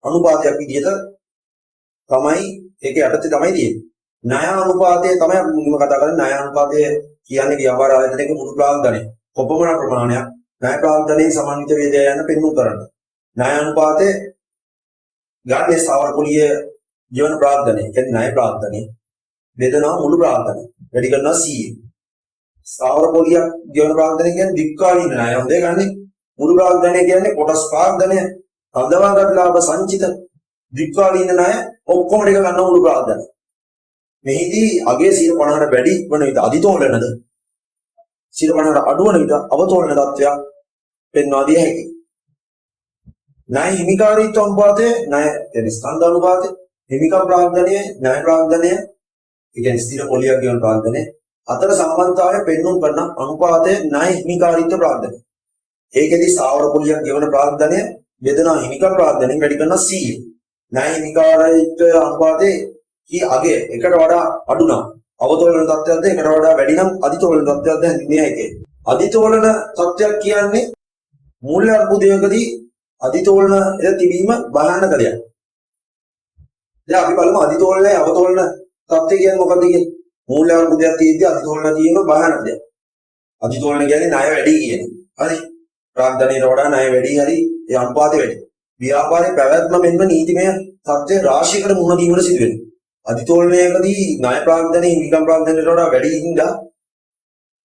අනුපාතයක් විදිහට තමයි ඒකේ යටතේ තමයි තියෙන්නේ. ණය අනුපාතය තමයි අපි මුලින්ම කතා කරන්නේ. ණය අනුපාතය කියන්නේ ව්‍යාපාර ආයතනයක මුළු ප්‍රාග්ධනය. කොපමණ ප්‍රමාණයක් ණය ප්‍රාග්ධනයේ සමන්විත වේදය යන පෙන්වුම් කරන්නේ. ණය අනුපාතය ගන්නේ ස්ථාවර පොලිය ජීවන ප්‍රාග්ධනය. කියන්නේ ණය ප්‍රාග්ධනය බෙදනවා මුළු ප්‍රාග්ධනය. වැඩි කරනවා 100. ස්ථාවර පොලිය ජීවන ප්‍රාග්ධනය කියන්නේ දික්කාලීන ණය. හොඳේ ගන්නේ මුළු ප්‍රාග්ධනය කියන්නේ කොටස් ප්‍රාග්ධනය. අදවාගත් ලාභ සංචිත දික්කාලීන ණය ඔක්කොම ටික ගන්න මුළු ප්‍රාග්ධනය. මෙහිදී අගේ 50ට වැඩි වන විට අධිතෝලනද 50ට අඩු වන විට අවතෝලන තත්ත්වයක් පෙන්වා දිය හැකියි. ණය හිමිකාරීත්ව අනුපාතය, ණය කියන්නේ ස්කන්ධ අනුපාතය, හිමිකම් ප්‍රාග්ධනය, ණය ප්‍රාග්ධනය, ඒ කියන්නේ ස්ථිර පොලියක් කියන ප්‍රාග්ධනය අතර සම්බන්ධතාවය පෙන්වුම් කරන අනුපාතය ණය හිමිකාරීත්ව ප්‍රාග්ධනය. ඒකෙදි ස්ථාවර පොලියක් ගෙවන ප්‍රාග්ධනය බෙදනා හිමිකම් ප්‍රාග්ධනයෙන් වැඩි කරන 100. ණය හිමිකාරීත්ව අනුපාතයේ කී අගේ එකට වඩා අඩු නම් අවතෝලන තත්ත්වයක්ද එකට වඩා වැඩි නම් අධිතෝලන තත්ත්වයක්ද හැඳින්විය හැකියි. අධිතෝලන තත්ත්වයක් කියන්නේ මූල්‍ය අර්බුදයකදී අධිතෝලන තිබීම බලන්න දෙයක්. දැන් අපි බලමු අධිතෝලනය අවතෝලන තත්ත්වය කියන්නේ මොකක්ද කියන්නේ? මූල්‍ය අර්බුදයක් තියෙද්දී අධිතෝලන තියෙන බලන්න දෙයක්. අධිතෝලන කියන්නේ ණය වැඩි කියන්නේ. හරි. ප්‍රාග්ධනයට වඩා ණය වැඩි හරි ඒ අනුපාතය වැඩි. ව්‍යාපාරයේ පැවැත්ම මෙන්ම නීතිමය තත්ත්වයේ රාශියකට මුහුණ දීමට සිදු වෙනවා. අධිතෝලනයකදී ණය ප්‍රාග්ධනයේ හිමිකම් ප්‍රාග්ධනයට වඩා වැඩි හින්දා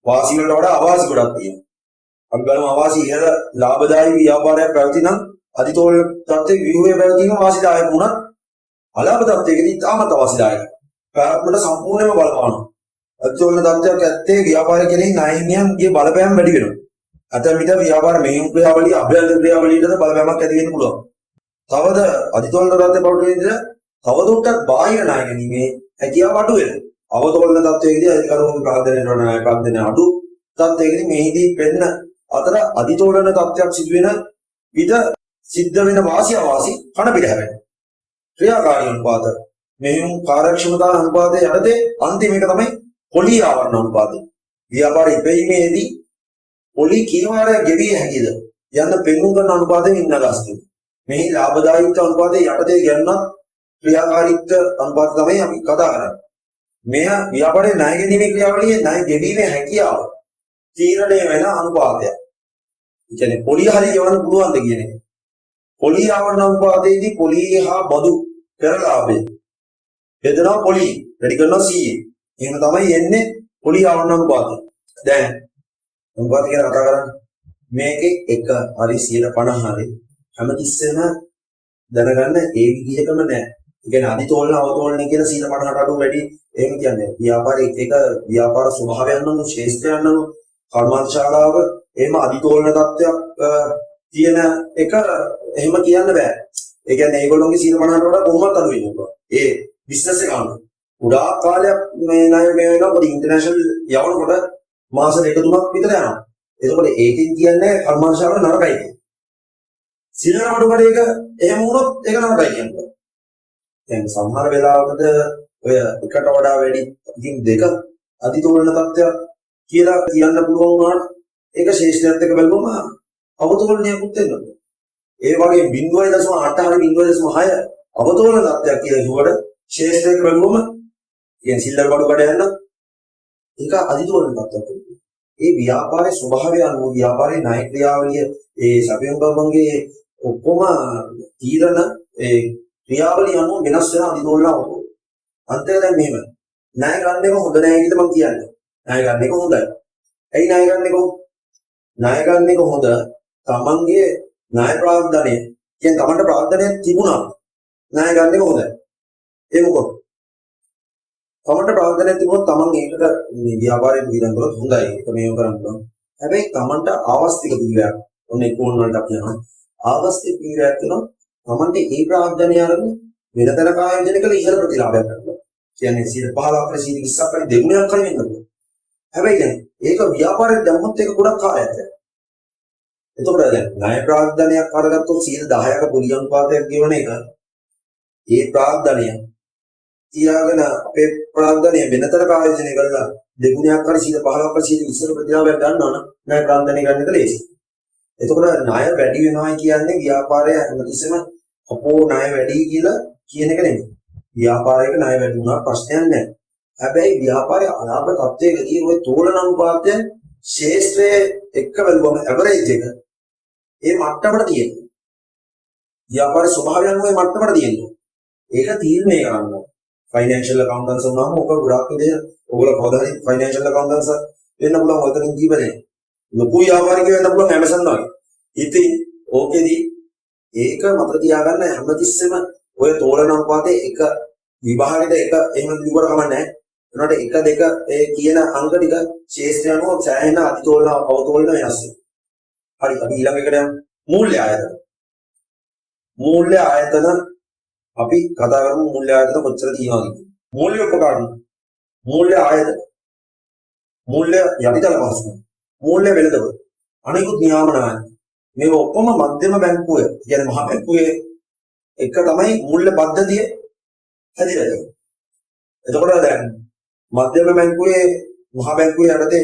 වාසි වලට වඩා අවාසි ගොඩක් තියෙනවා. අපි බලමු අවාසි ඉහළ ලාභදායී ව්‍යාපාරයක් පැවතිනම් අධිතෝලන තත්ත්වයේ ව්‍යුහය පැවතීම වාසිදායක වුණත් අලාභ තත්ත්වයකදී තාමත් අවාසිදායකයි. පැවැත්මට සම්පූර්ණයෙන්ම බලපානවා. අධිතෝලන තත්ත්වයක් ඇත්තේ ව්‍යාපාර කෙරෙහි ණය හිමියන්ගේ බලපෑම වැඩි වෙනවා. අතන විතර ව්‍යාපාර මෙහෙයුම් ක්‍රියාවලිය අභ්‍යන්තර ක්‍රියාවලියටද බලපෑමක් ඇති වෙන්න පුළුවන්. තවද අධිතෝලන තත්ත්වයේ පවතින තවදුරටත් බාහිර ණය ගැනීමේ හැකියාව අඩු වෙනවා. අවතෝලන තත්ත්වයේදී අධිකරුණු ප්‍රාග්ධනයට වඩා ණය ප්‍රාග්ධනය අඩු තත්ත්වයකදී මෙහිදී වෙන්න අතර අධිතෝලන තත්ත්වයක් සිදු වෙන විට සිද්ධ වෙන වාසි අවාසි කන පිට හැරෙනවා. ක්‍රියාකාරී අනුපාත මෙහෙයුම් කාර්යක්ෂමතා අනුපාතයේ යටතේ අන්තිම එක තමයි පොලී ආවරණ අනුපාතය. ව්‍යාපාර ඉපැයීමේදී පොලී කීවාරය ගෙවිය හැකිද යන්න පෙන්වුම් කරන අනුපාතයෙන් ඉන්න ගස්තියි. මෙහි ලාභදායීත්ව අනුපාතයේ යටතේ ගණනක් ක්‍රියාකාරීත්ව අනුපාත තමයි අපි කතා කරන්නේ. මෙය ව්‍යාපාරයේ ණය ගැනීමේ ක්‍රියාවලියේ ණය ගෙවීමේ හැකියාව තීරණය වෙන අනුපාතයක්. ඒ කියන්නේ පොලී හරි ගෙවන්න පුළුවන්ද කියන එක. පොලී ආවරණ අනුපාතයේදී පොලී හා බදු පෙර ලාභය බෙදනවා පොලී වැඩි කරනවා 100. එහෙම තමයි එන්නේ පොලී ආවරණ අනුපාතය. දැන් අනුපාත ගැන කතා කරන්නේ මේකේ 1 හරි 150 හරි හැමතිස්සෙම දැනගන්න ඒ විදිහටම නෑ. ඒ කියන්නේ අදිතෝලන අවතෝලන කියලා 150ට අඩු වැඩි එහෙම කියන්නේ. ව්‍යාපාරයේ එක ව්‍යාපාර ස්වභාවයන් නම් ශේෂ්ත්‍රයන් නම් කර්මාන්තශාලාව එහෙම අදිතෝලන තත්ත්වයක් තියෙන එක එහෙම කියන්න බෑ. ඒ කියන්නේ ඒගොල්ලෝගේ 150ට වඩා කොහොමද අඩු වෙන්නේ? ඒ බිස්නස් එක අනුව. උඩා කාලයක් මේ ණය මේ වෙනවා. මොකද ඉන්ටර්නැෂනල් යවනකොට මාස දෙක තුනක් විතර යනවා. එතකොට ඒකෙන් කියන්නේ කර්මාන්තශාලාව නරකයි කියන්නේ. සිල්ලර වඩුකඩේක එහෙම වුණොත් ඒක නරකයි කියන්නේ. දැන් සමහර වෙලාවකට ඔය එකට වඩා වැඩි ඉතින් දෙක අතිතෝලන තත්ත්වයක් කියලා කියන්න පුළුවන් වුණාට ඒක ශේෂ්ත්‍රයත් එක්ක බැලුවම අවතෝලනයක්ත් වෙනවා. ඒ වගේ 0.8 හරි 0.6 අවතෝලන තත්ත්වයක් කියලා කිව්වට ශේෂ්ත්‍රයක බැලුවම කියන්නේ සිල්ලර වඩුකඩ යන ඒක අතිතෝලන තත්ත්වයක් වෙනවා. ඒ ව්‍යාපාරයේ ස්වභාවය අනුව ව්‍යාපාරයේ ණය ක්‍රියාවලිය ඒ සැපයුම්කම්ගේ ඔක්කොම තීරණ ඒ ක්‍රියාවලිය අනුව වෙනස් වෙන අදිතෝලන අවබෝධ. අන්තය දැන් මෙහෙම. ණය ගන්න එක හොඳ නෑ කියලා මම කියන්නේ. ණය ගන්න එක හොඳයි. ඇයි ණය ගන්න එක හොඳ? ණය ගන්න එක හොඳ තමන්ගේ ණය ප්‍රාග්ධනය කියන්නේ තමන්ට ප්‍රාග්ධනය තිබුණා. ණය ගන්න එක හොඳයි. ඒ මොකද? තමන්ට ප්‍රාග්ධනය තිබුණොත් තමන් ඒකට මේ ව්‍යාපාරයෙන් විඳන් කරොත් හොඳයි. ඒක මේව කරන්න පුළුවන්. හැබැයි තමන්ට ආවස්තික පිළිවෙලක් ඔන්න ඒකෝන් වලට අපි යනවා. ආවස්තික පිළිවෙලක් වෙනවා. තමන්ට ඒ ප්‍රාග්ධනය අරගෙන වෙනතන කායෝජනය කළ ඉහළ ප්‍රතිලාභයක් ගන්නවා. කියන්නේ 15ක් 20ක් හරි දෙගුණයක් හරි වෙන්න පුළුවන්. හැබැයි දැන් ඒක ව්‍යාපාරයෙන් දැම්මොත් ඒක ගොඩක් කාලයක් යනවා. එතකොට දැන් ණය ප්‍රාග්ධනයක් අරගත්තොත් 10%ක පුලිය අනුපාතයක් ගෙවන එක ඒ ප්‍රාග්ධනය තියාගෙන අපේ ප්‍රාග්ධනය වෙනතර කායෝජනය කරලා දෙගුණයක් හරි 15ක් හරි 20ක ප්‍රතිලාභයක් ගන්නවා නම් ණය ප්‍රාග්ධනය ගන්න එක ලේසි. එතකොට ණය වැඩි වෙනවා කියන්නේ ව්‍යාපාරය හැමතිස්සෙම අපෝ ණය වැඩි කියලා කියන එක නෙමෙයි. ව්‍යාපාරයක ණය වැඩි වුණා ප්‍රශ්නයක් නැහැ. හැබැයි ව්‍යාපාරයේ අලාභ තත්ත්වයකදී ওই තෝලන අනුපාතය ශේෂ්ත්‍රයේ එක්ක බැලුවම ඇවරේජ් එක ඒ මට්ටමට තියෙනවා. ව්‍යාපාරයේ ස්වභාවය අනුව මේ මට්ටමට තියෙනවා. ඒක තීරණය කරන්න. ෆයිනෑන්ෂල් අකවුන්ටන්ට්ස් වුණාම ඔක ගොඩක් විදිහට ඔයගොල්ලෝ කවදා හරි ෆයිනෑන්ෂල් අකවුන්ටන්ට්ස් වෙන්න පුළුවන් ඔයතනින් ජීවිතේ. ලොකු ව්‍යාපාරිකයෙක් වෙන්න පුළුවන් ඇමසන් වගේ. ඉතින් ඕකෙදී ඒක මතක තියාගන්න හැමතිස්සෙම ඔය තෝලන අනුපාතයේ එක විභාගෙට එක එහෙම ලිව්වට කමක් නැහැ. ඒනට 1 2 ඒ කියන අංක ටික ශේෂ්ත්‍රය අනුව සෑහෙන අතිතෝලන අවතෝලන වෙනස් වෙනවා. හරි අපි ඊළඟ එකට යමු. මූල්‍ය ආයතන. මූල්‍ය ආයතන අපි කතා කරමු මූල්‍ය ආයතන කොච්චර තියෙනවද කියලා. මූල්‍ය උපකරණ. මූල්‍ය ආයතන. මූල්‍ය යටිතල පහසුකම්. මූල්‍ය වෙළඳපොළ. අනිකුත් නියාමන මේ ඔක්කොම මධ්‍යම බැංකුවේ කියන්නේ මහා බැංකුවේ එක තමයි මූල්‍ය පද්ධතිය හැදිලා තියෙන්නේ. එතකොට දැන් මධ්‍යම බැංකුවේ මහා බැංකුවේ යටතේ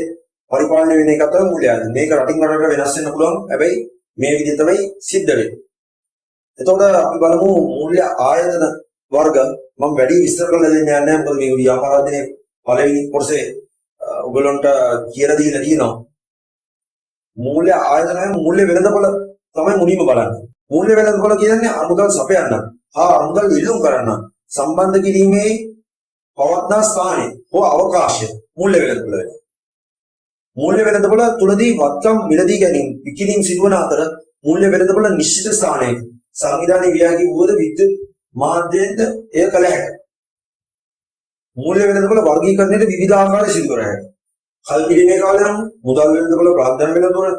පරිපාලනය වෙන එක තමයි මූල්‍ය ආයතන. මේක රටින් රටට වෙනස් වෙන්න පුළුවන්. හැබැයි මේ විදිහ තමයි සිද්ධ වෙන්නේ. එතකොට අපි බලමු මූල්‍ය ආයතන වර්ග මම වැඩි විස්තර කරලා දෙන්න යන්නේ නැහැ. මොකද මේ ව්‍යාපාරාධිනේ පළවෙනි කොටසේ ඔයගොල්ලන්ට කියලා දීලා තියෙනවා. මූල්‍ය ආයතනය මූල්‍ය වෙළඳපොළ තමයි මුලින්ම බලන්නේ. මූල්‍ය වෙළඳපොළ කියන්නේ අමුදල් සපයන්න හා අමුදල් ඉල්ලුම් කරන්න සම්බන්ධ කිරීමේ පවත්නා ස්ථානය හෝ අවකාශය මූල්‍ය වෙළඳපොළ වෙනවා. මූල්‍ය වෙළඳපොළ තුලදී වත්කම් මිලදී ගැනීම විකිණීම් සිදුවන අතර මූල්‍ය වෙළඳපොළ නිශ්චිත ස්ථානයක සංවිධානයේ විභාගී වූද විද්‍යුත් මාධ්‍යයෙන්ද එය කළ හැකියි. මූල්‍ය වෙළඳපොළ වර්ගීකරණයට විවිධ ආකාරයේ සිදු කර හැකියි. කල්පිරීමේ කාලය නම් මුදල් වෙළඳපොළ ප්‍රාග්ධන වෙළඳපොළ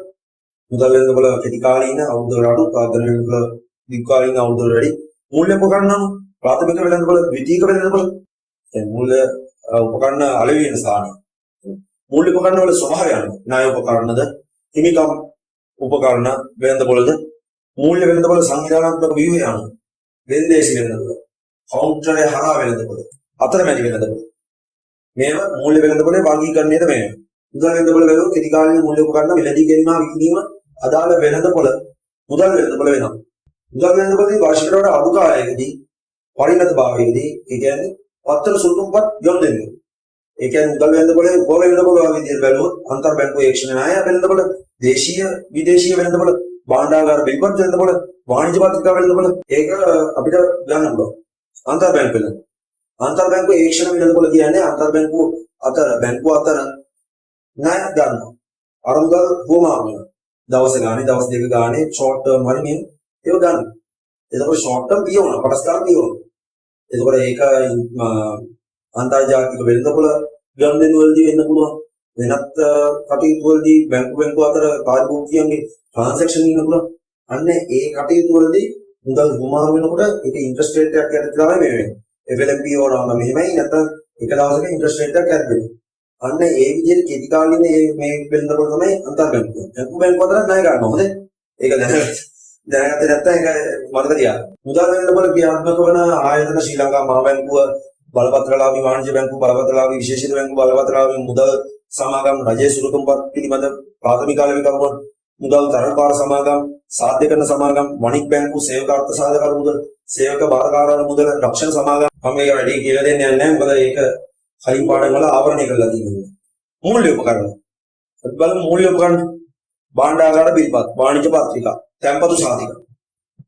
මුදල් වෙළඳපොළ කෙටි කාලීන අවුරුදු අඩු ප්‍රාග්ධන වෙළඳපොළ දීර්ඝ කාලීන අවුරුදු වැඩි මූල්‍ය උපකරණ නම් ප්‍රාථමික වෙළඳපොළ ද්විතීයික වෙළඳපොළ මූල්‍ය උපකරණ අලෙවි වෙන ස්ථානය මූල්‍ය උපකරණ වල ස්වභාවය අනුව ණය උපකරණද හිමිකම් උපකරණ වෙළඳපොළද මූල්‍ය වෙළඳපොළ සංවිධානාත්මක ව්‍යුහය අනුව වෙන්දේසි වෙළඳපොළ කවුන්ටරය හරහා වෙළඳපොළ අතරමැදි වෙළඳපොළ මේව මූල්‍ය වෙළඳපොළේ වර්ගීකරණයට මේව. මුදල් වෙළඳපොළ වල කෙටි කාලීන මූල්‍ය උපකරණ මිලදී ගැනීම විකිණීම අදාළ වෙළඳපොළ මුදල් වෙළඳපොළ වෙනවා. මුදල් වෙළඳපොළේ වාර්ෂිකයට වඩා අඩු කාලයකදී පරිණත භාවයේදී ඒ කියන්නේ පත්තර සුළුම්පත් යොමු දෙන්නේ. ඒ කියන්නේ මුදල් වෙළඳපොළේ උප වෙළඳපොළ වගේ විදිහට බැලුවොත් අන්තර් බැංකු ඒක්ෂණ ණය වෙළඳපොළ, දේශීය විදේශීය වෙළඳපොළ, භාණ්ඩාගාර බිල්පත් වෙළඳපොළ, වාණිජ්‍ය පත්‍රිකා වෙළඳපොළ ඒක අපිට ගන්න පුළුවන්. අන්තර් බැංකු වෙළඳපොළ අන්තර් බැංකු ඒක්ෂණ වෙළඳපොළ කියන්නේ අන්තර් බැංකු අතර ණය ගන්නවා. අරමුදල් වුවමාන දවස් ගානේ දවස් දෙක ගානේ ෂෝට් ටර්ම් හරි මේ ඒව ගන්න. එතකොට ෂෝට් ටර්ම් පියවන කොටස් ගන්න පියවන. එතකොට ඒක අන්තර්ජාතික වෙළඳපොළ ගනුදෙනු වලදී වෙන්න පුළුවන්. වෙනත් කටයුතු වලදී බැංකු අතර කාර්යභෝගියන්ගේ ට්‍රාන්සැක්ෂන් වෙන්න පුළුවන්. අන්න ඒ කටයුතු වලදී මුදල් හුමාරු වෙනකොට ඒක ඉන්ට්‍රස්ට් රේට් එකක් යටතේ තමයි මේ වෙන්නේ. FLMP වරම මෙහෙමයි නැත්නම් එක දවසක ඉන්ට්‍රස්ට් රේට් එකක් යටතේ. අන්න ඒ විදිහට කෙටි කාලින මේ වෙළඳපොළ තමයි අන්තර්බැංකු. බැංකු අතර ණය ගන්නවා. හොඳයි. ඒක දැනගත්තේ නැත්නම් ඒක මතක තියාගන්න. මුදල් වෙළඳපොළ ක්‍රියාත්මක වන ආයතන ශ්‍රී ලංකා මහ බැංකුව, බලපත්‍රලාභී වාණිජ්‍ය බැංකුව, බලපත්‍රලාභී විශේෂිත බැංකුව, බලපත්‍රලාභී මුදල් සමාගම්, රජයේ සුළුකම්පත් පිළිබඳ ප්‍රාථමික ආලවි කරුවන්, මුදල් තරපාර සමාගම්, සාධ්‍ය කරන සමාගම්, වණික් බැංකුව, සේවක අර්ථ සාධක මුදල්, සේවක බාරකාර මුදල්, රක්ෂණ සමාගම්. මම මේක වැඩි කියලා දෙන්නේ නැහැ. මොකද ඒක කලින් පාඩම් වල ආවරණය කරලා තියෙනවා. මූල්‍ය උපකරණ. අපි බලමු මූල්‍ය උපකරණ. භාණ්ඩාගාර බිල්පත්, වාණිජ්‍ය පත්‍රිකා, තැන්පතු සාධක.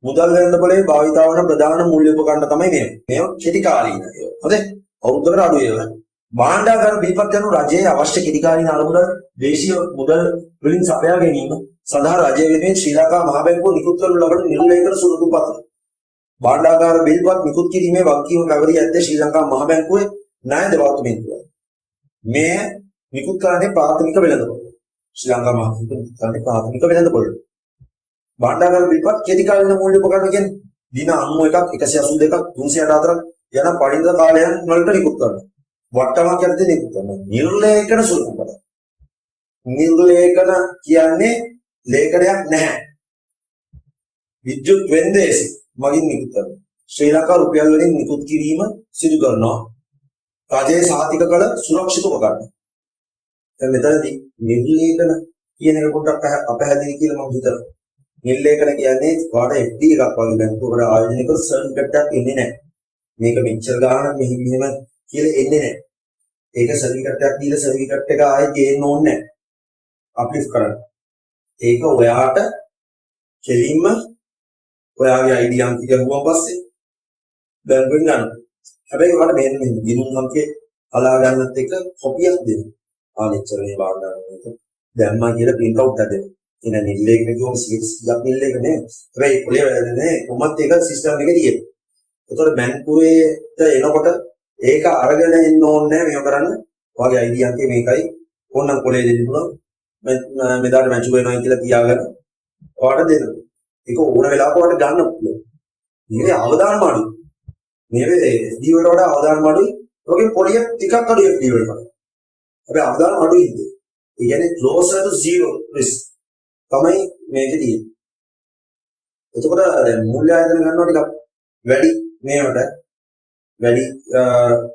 මුදල් වෙළඳපොලේ භාවිතා වන ප්‍රධාන මූල්‍ය උපකරණ තමයි මේ. මේව කෙටි කාලීන ඒවා. හොඳයි. අවුරුද්දකට අඩු ඒවා. භාණ්ඩාගාර බිල්පත් යනු රජයේ අවශ්‍ය කෙටි කාලීන අරමුදල් දේශීය මුදල් වලින් සපයා ගැනීම සඳහා රජය වෙනුවෙන් ශ්‍රී ලංකා මහ බැංකුව නිකුත් කරනු ලබන නිර්ණයකර සුළුපත් පත්‍ර. භාණ්ඩාගාර බිල්පත් නිකුත් කිරීමේ වගකීම පැවරී ඇත්තේ ශ්‍රී ලංකා මහ බැංකුවේ ණය දෙපාර්තමේන්තුවයි. මේ නිකුත් කරන්නේ ප්‍රාථමික වෙළඳපොළ. ශ්‍රී ලංකා මහ බැංකුව කරන්නේ ප්‍රාථමික වෙළඳපොළ. භාණ්ඩාගාර බිල්පත් කෙටි කාලීන මූල්‍ය උපකරණ කියන්නේ දින 91ක් 182ක් 364ක් යන පරිණත කාලයන් වලට නිකුත් කරනවා. වට්ටමක් යද්දී නිකුත් කරනවා. නිර්ලේඛන සුළුපත. නිර්ලේඛන කියන්නේ ලේඛනයක් නැහැ. විද්‍යුත් වෙන්දේසි මගින් නිකුත් කරනවා. ශ්‍රී ලංකා රුපියල් වලින් නිකුත් කිරීම සිදු කරනවා. රජයේ සහතික කළ සුරක්ෂිත උපකරණ. දැන් මෙතනදී නිර්ලේඛන කියන එක පොඩ්ඩක් අපහැදිලි කියලා මම හිතනවා. නිර්ලේඛන කියන්නේ වාට FD එකක් වගේ බැංකුවකට ආයෝජනය කර සර්ටිෆිකේට් එකක් එන්නේ නැහැ. මේක මෙච්චර ගාණක් මෙහෙම කියලා එන්නේ නැහැ. ඒක සර්ටිෆිකේට් එකක් දීලා සර්ටිෆිකේට් එක ආයෙ ගේන්න ඕනේ නැහැ. අප්ලිෆ් කරන්න. ඒක ඔයාට කෙලින්ම ඔයාගේ ID අංක ගිහුවා පස්සේ බැංකුවෙන් ගන්න. හැබැයි ඔයාලට මේ දිනුම් අංකේ අලා ගන්නත් එක කොපියක් දෙන්න. ආනෙච්චර මේ වාර්තාවක් දැම්මා කියලා print out හදන්න. එන නිල්ලේක කියොම සියක් නිල්ලේක නේ. හැබැයි පොලේ වැඩනේ කොහොමද ඒක සිස්ටම් එකේ තියෙන්නේ. ඒතකොට බැංකුවේට එනකොට ඒක අරගෙන එන්න ඕනේ මේව කරන්න. ඔයාගේ ID අංකේ මේකයි. ඕනනම් පොලේ දෙන්න පුළුවන්. මෙදාට මැච් වෙනවා කියලා තියාගන්න. ඔයාලට දෙන්න. ඒක ඕන වෙලාවක ඔයාලට ගන්න පුළුවන්. මේකේ අවදානම අඩුයි. මේකේ FD වලට වඩා අවදානම අඩුයි. ඔයගේ පොලිය ටිකක් අඩුයි FD වලට. හැබැයි අවදානම අඩුයි. ඒ කියන්නේ closer to zero risk තමයි මේකේ තියෙන්නේ. එතකොට දැන් මූල්‍ය ආයතන ගන්නවා ටිකක් වැඩි මේවට වැඩි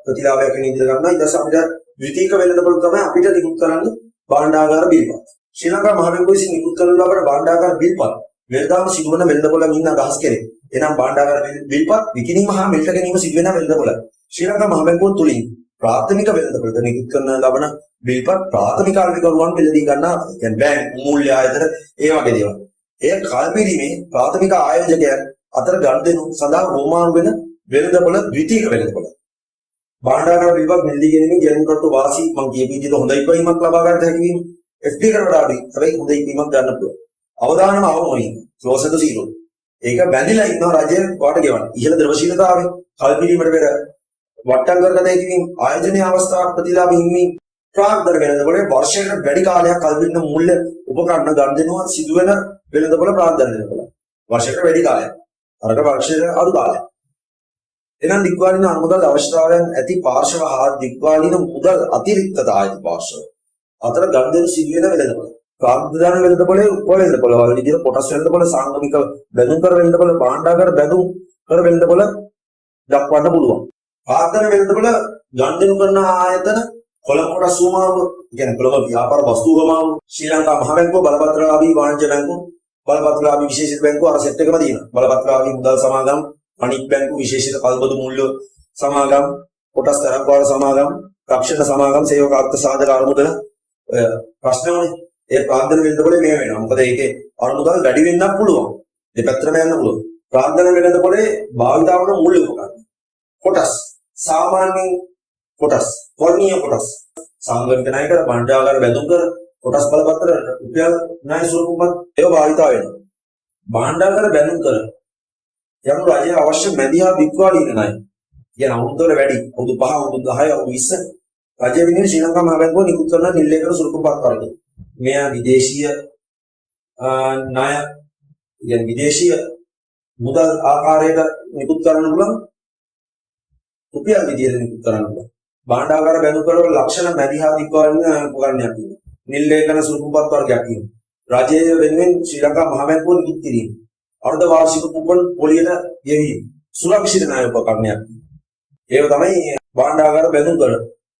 ප්‍රතිලාභයක් වෙන විදිහට ගන්නවා. ඊට පස්සේ අපිට ද්විතීයික වෙළඳපොළ තමයි අපිට නිකුත් කරන්න භාණ්ඩාගාර බිල්පත්. ශ්‍රී ලංකා මහ බැංකුව විසින් නිකුත් කරන ලබන භාණ්ඩාගාර බිල්පත් වෙළඳාම සිදුවන වෙළඳපොළ මින් අදහස් කෙරේ. එනම් භාණ්ඩාගාර බිල්පත් විකිණීම හා මිලට ගැනීම සිදුවන වෙළඳපොළ. ශ්‍රී ලංකා මහ බැංකුව තුලින් ප්‍රාථමික වෙළඳපොළ නිකුත් කරන ලබන බිල්පත් ප්‍රාථමික ආර්ථිකරුවන් වෙළඳී ගන්නා කියන්නේ බැංක් මූල්‍ය ආයතන ඒ වගේ දේවල්. ඒ කාල්පිරීමේ ප්‍රාථමික ආයෝජකයන් අතර ගනුදෙනු සඳහා හෝමාරු වෙන වෙළඳපොළ ද්විතීයික වෙළඳපොළ. භාණ්ඩාගාර බිල්පත් මෙල්ලී ගැනීම ගැනුම්කරතු වාසි මම කියපු විදිහට හොඳ ඉපීමක් ලබා ගන්නට හැකි වීම FD එකට වඩා අඩුයි. හැබැයි හොඳ ඉපීමක් ගන්න පුළුවන්. අවදානම අවමයි. closer to zero. ඒක බැඳිලා ඉන්නවා රජය වාට ගෙවන්න. ඉහළ ද්‍රවශීලතාවය කල්පිරීමට පෙර වට්ටම් කරගත හැකි ආයෝජනීය අවස්ථාවක් ප්‍රතිලාභ හිමි ප්‍රාග්ධර වෙළඳපොළේ වර්ෂයකට වැඩි කාලයක් කල්පින්න මූල්‍ය උපකරණ ගනුදෙනුව සිදුවෙන වෙළඳපොළ ප්‍රාග්ධර වෙළඳපොළ. වර්ෂයකට වැඩි කාලයක්. අරක වර්ෂයකට අඩු කාලයක්. එනම් දිග්වාලීන අනුමුදල් අවශ්‍යතාවයන් ඇති පාර්ශව හා දිග්වාලීන මුදල් අතිරික්තතා ඇති පාර්ශව අතර ගනුදෙනු සිදුවෙන වෙළඳපොළ. ප්‍රාග්ධන වෙළඳපොළේ උප වෙළඳපොළ වල විදිහට කොටස් වෙළඳපොළ සංගමික බැඳුම් කර වෙළඳපොළ භාණ්ඩාගාර බැඳුම් කර වෙළඳපොළ දක්වන්න පුළුවන්. ප්‍රාග්ධන වෙළඳපොළ ගනුදෙනු කරන ආයතන කොළඹ කොටස් සූමාව කියන්නේ කොළඹ ව්‍යාපාර වස්තු ගමාව ශ්‍රී ලංකා මහ බැංකුව බලපත්‍රලාභී වාණිජ්‍ය බැංකුව බලපත්‍රලාභී විශේෂිත බැංකුව අර සෙට් එකම තියෙනවා. බලපත්‍රලාභී මුදල් සමාගම් අනික් බැංකුව විශේෂිත කල්බදු මූල්‍ය සමාගම් කොටස් තරංගවාර සමාගම් රක්ෂණ සමාගම් සේවක අර්ථ සාධක අරමුදල ප්‍රශ්නවනේ ඒ ප්‍රාග්ධන වෙළඳපොළේ මේ වෙනවා. මොකද ඒකේ අරමුදල් වැඩි වෙන්නත් පුළුවන්. දෙපැත්තටම යන්න පුළුවන්. ප්‍රාග්ධන වෙළඳපොළේ භාවිතා වන මූල්‍ය උපකරණ කොටස් සාමාන්‍යයෙන් කොටස් වර්ණීය කොටස් සංගමික ණය කර භාණ්ඩාගාර බැඳුම් කර කොටස් බලපත්‍ර රුපියල් ණය ස්වරූපවත් ඒවා භාවිතා වෙනවා. භාණ්ඩාගාර බැඳුම් කර යම් රජය අවශ්‍ය මැදිහා වික්වාලීන ණය. කියන අවුරුද්දවල වැඩි අවුරුදු 5 අවුරුදු 10 අවුරුදු 20 රජය වෙනුවෙන් ශ්‍රී ලංකා මහ බැංකුව නිකුත් කරන නිල්ලේකර සුළුකුම්පත් වර්ග. මෙය විදේශීය ණය يعني විදේශීය මුදල් ආකාරයට නිකුත් කරන්න පුළුවන් රුපියල් විදියට නිකුත් කරන්න පුළුවන්. භාණ්ඩාගාර බැංකුවල ලක්ෂණ මැදිහා වික්වාලීන උපකරණයක් තියෙනවා. නිල්ලේඛන සුළුකුම්පත් වර්ගයක් තියෙනවා. රජය වෙනුවෙන් ශ්‍රී ලංකා මහ බැංකුව නිකුත් කිරීම. අර්ධ වාර්ෂික කුපන් පොලියට යෙවීම. සුරක්ෂිත ණය උපකරණයක්. ඒක තමයි භාණ්ඩාගාර බැඳුම් කර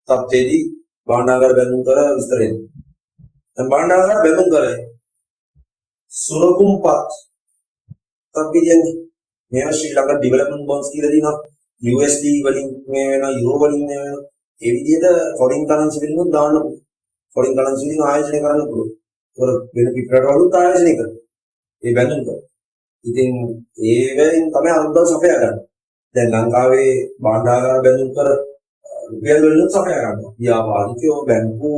තත්ත්වයේදී භාණ්ඩාගාර බැඳුම් කර විස්තරයෙන්. දැන් භාණ්ඩාගාර බැඳුම් කර සුරකුම්පත් අපි කියන්නේ මේවා ශ්‍රී ලංකා ඩෙවලොප්මන්ට් බොන්ඩ්ස් කියලා දිනවා USD වලින් මේ වෙනවා යුරෝ වලින් මේ වෙනවා ඒ විදිහට ෆොරින් කරන්සි වලින් දාන්න පුළුවන්. ෆොරින් කරන්සි වලින් ආයෝජනය කරන්න පුළුවන්. ඒක වෙන පිටරටවලුත් ආයෝජනය කරනවා. ඒ බැඳුම් කර. ඉතින් ඒවෙන් තමයි අනුබල සපයා ගන්න. දැන් ලංකාවේ භාණ්ඩාගාර බැඳුම් කර රුපියල් වලින් සපයා ගන්නවා. ව්‍යාපාරිකයෝ බැංකු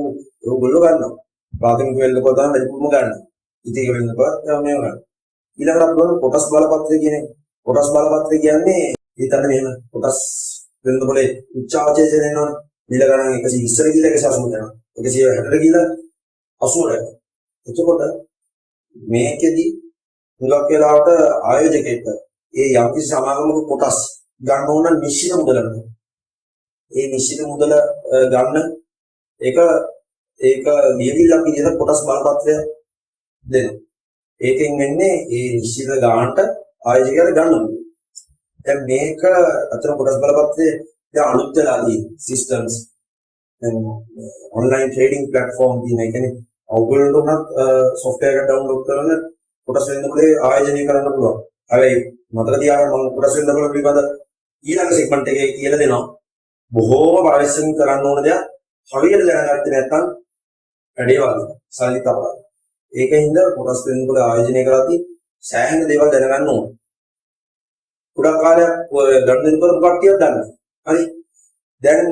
ඒගොල්ලෝ ගන්නවා. ප්‍රාථමික වෙළඳ පොළ වැඩිපුරම ගන්නවා. ඉතින් ඒක වෙළඳ පොළ මේව ගන්නවා. ඊළඟට අපිට කොටස් බලපත්‍රය කියන්නේ කොටස් බලපත්‍රය කියන්නේ ඊටත් මෙහෙම කොටස් වෙළඳ පොළේ උච්චාවචය දෙනවා. මිල ගණන් 120 කියලා 180 යනවා. 160 කියලා 80 යනවා. එතකොට මේකෙදි හුඟක් වෙලාවට ආයෝජකයෙක් ඒ යම්කිසි සමාගමක කොටස් ගන්න ඕන නිශ්චිත මුදලක්. ඒ නිශ්චිත මුදල ගන්න ඒක ලියවිල්ලක් විදිහට කොටස් බලපත්‍රය දෙනවා. ඒකෙන් වෙන්නේ ඒ නිශ්චිත ගානට ආයෝජකයාට ගන්න ඕනේ. දැන් මේක අතන කොටස් බලපත්‍රයේ දැන් අලුත් වෙලා තියෙන සිස්ටම්ස් දැන් ඔන්ලයින් ට්‍රේඩින් ප්ලැට්ෆෝම් තියෙන එක කියන්නේ ඔයගොල්ලන්ට උනත් software එක download කරගෙන කොටස් වෙනකොට ආයෝජනය කරන්න පුළුවන්. හැබැයි මතක තියාගන්න මම කොටස් වෙනකොට පිළිබඳ ඊළඟ සෙග්මන්ට් එකේ කියලා දෙනවා. බොහෝම පරිස්සම් කරන්න ඕන දෙයක් හරියට දැනගත්තේ නැත්නම් වැඩේ වගේ සල්ලි තපනවා. ඒකින්ද කොටස් වෙනකොට ආයෝජනය කරද්දී සෑහෙන දේවල් දැනගන්න ඕන. ගොඩක් කාලයක් ගන්න දෙනකොට කට්ටියක් දන්නවා. හරි. දැන්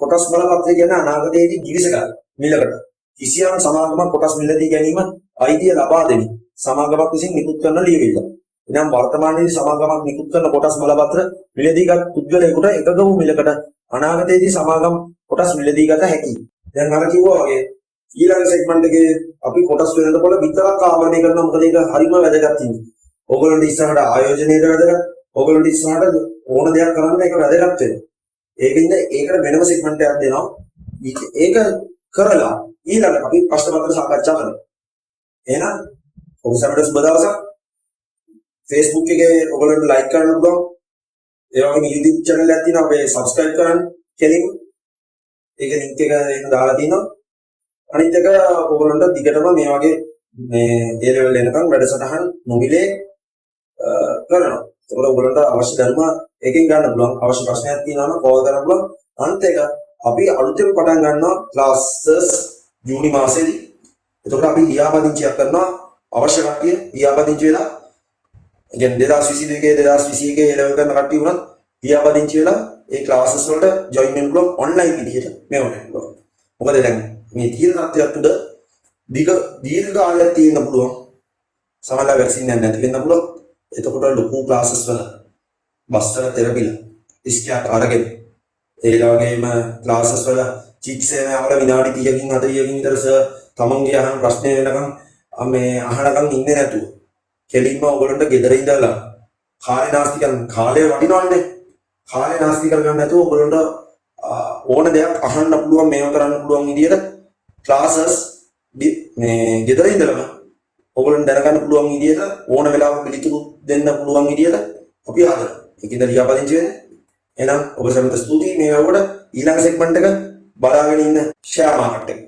කොටස් බලපත්‍රය කියන්නේ අනාගතයේදී ගිවිසකර මිලකට කිසියම් සමාගමක් කොටස් මිලදී ගැනීම අයිතිය ලබා දෙමි. සමාගමක් විසින් නිකුත් කරන ලියවිල්ල. එනම් වර්තමානයේදී සමාගමක් නිකුත් කරන කොටස් බලපත්‍ර මිලදීගත් පුද්ගලයෙකුට එකග වූ මිලකට අනාගතයේදී සමාගම් කොටස් මිලදී ගත හැකියි. දැන් අර කිව්වා වගේ ඊළඟ සෙග්මන්ට් එකේ අපි කොටස් වෙනකොට විතරක් ආවරණය කරනවා. මොකද ඒක හරිම වැදගත් ඉන්නේ. ඕගොල්ලන්ට ඉස්සරහට ආයෝජනයේද වැදගත්. ඕගොල්ලන්ට ඉස්සරහට ඕන දෙයක් කරන්න ඒක වැදගත් වෙනවා. ඒකින්ද ඒකට වෙනම සෙග්මන්ට් එකක් දෙනවා. ඒක කරලා ඊළඟ අපි ප්‍රශ්න පත්‍ර සාකච්ඡා කරමු. එහෙනම් ඔබ සැමට සුබ දවසක්. Facebook එකේ ඔයගොල්ලන්ට ලයික් කරන්න පුළුවන්. ඒ වගේම YouTube channel එකක් තියෙනවා. අපේ subscribe කරන්න කෙලින්. ඒකේ link එක එන්න දාලා තියෙනවා. අනිත් එක ඔයගොල්ලන්ට දිගටම මේ වගේ මේ A level එනකන් වැඩසටහන් නොමිලේ කරනවා. ඒකවල ඔයගොල්ලන්ට අවශ්‍ය ධර්ම එකකින් ගන්න පුළුවන්. අවශ්‍ය ප්‍රශ්නයක් තියෙනවා නම් කෝල් කරන්න පුළුවන්. අනිත් එක අපි අලුතෙන් පටන් ගන්නවා ක්ලාසස් ජූනි මාසෙදී. එතකොට අපි ලියාපදිංචියක් කරනවා. අවශ්‍ය කට්ටිය ලියාපදිංචි වෙලා කියන්නේ 2022 2021 A level කරන කට්ටිය වුණත් ලියාපදිංචි වෙලා ඒ ක්ලාසස් වලට ජොයින් වෙන්න පුළුවන් ඔන්ලයින් විදිහට මේවට පුළුවන්. මොකද දැන් මේ තියෙන තත්ත්වයක් උඩ දීර්ඝ කාලයක් තියෙන්න පුළුවන්. සමහරවිට වැක්සින් එකක් නැති වෙන්න පුළුවන්. එතකොට ලොකු ක්ලාසස් වල බස් වල තෙරපිලා ඉස්කයක් අරගෙන ඒ වගේම ක්ලාසස් වල චිට්ස් ඒවා විනාඩි 30කින් 40කින් විතර සර් තමන්ගේ අහන ප්‍රශ්නේ වෙනකම් මේ අහනකම් ඉන්නේ නැතුව කෙලින්ම ඔයගොල්ලන්ට ගෙදර ඉඳලා කාලේ නාස්ති කරන කාලේ වටිනවනේ. කාලේ නාස්ති කරගන්න නැතුව ඔයගොල්ලන්ට ඕන දෙයක් අහන්න පුළුවන් මේව කරන්න පුළුවන් විදියට ක්ලාසස් මේ ගෙදර ඉඳලම ඔයගොල්ලන් දැනගන්න පුළුවන් විදියට ඕන වෙලාවක පිළිතුරු දෙන්න පුළුවන් විදියට අපි හදලා. ඒකින්ද ලියාපදිංචි වෙන්නේ. එහෙනම් ඔබ සැමට ස්තුතියි මේ වගේ ඊළඟ සෙග්මන්ට් එක බලාගෙන ඉන්න ෂෙයා මාකට් එක.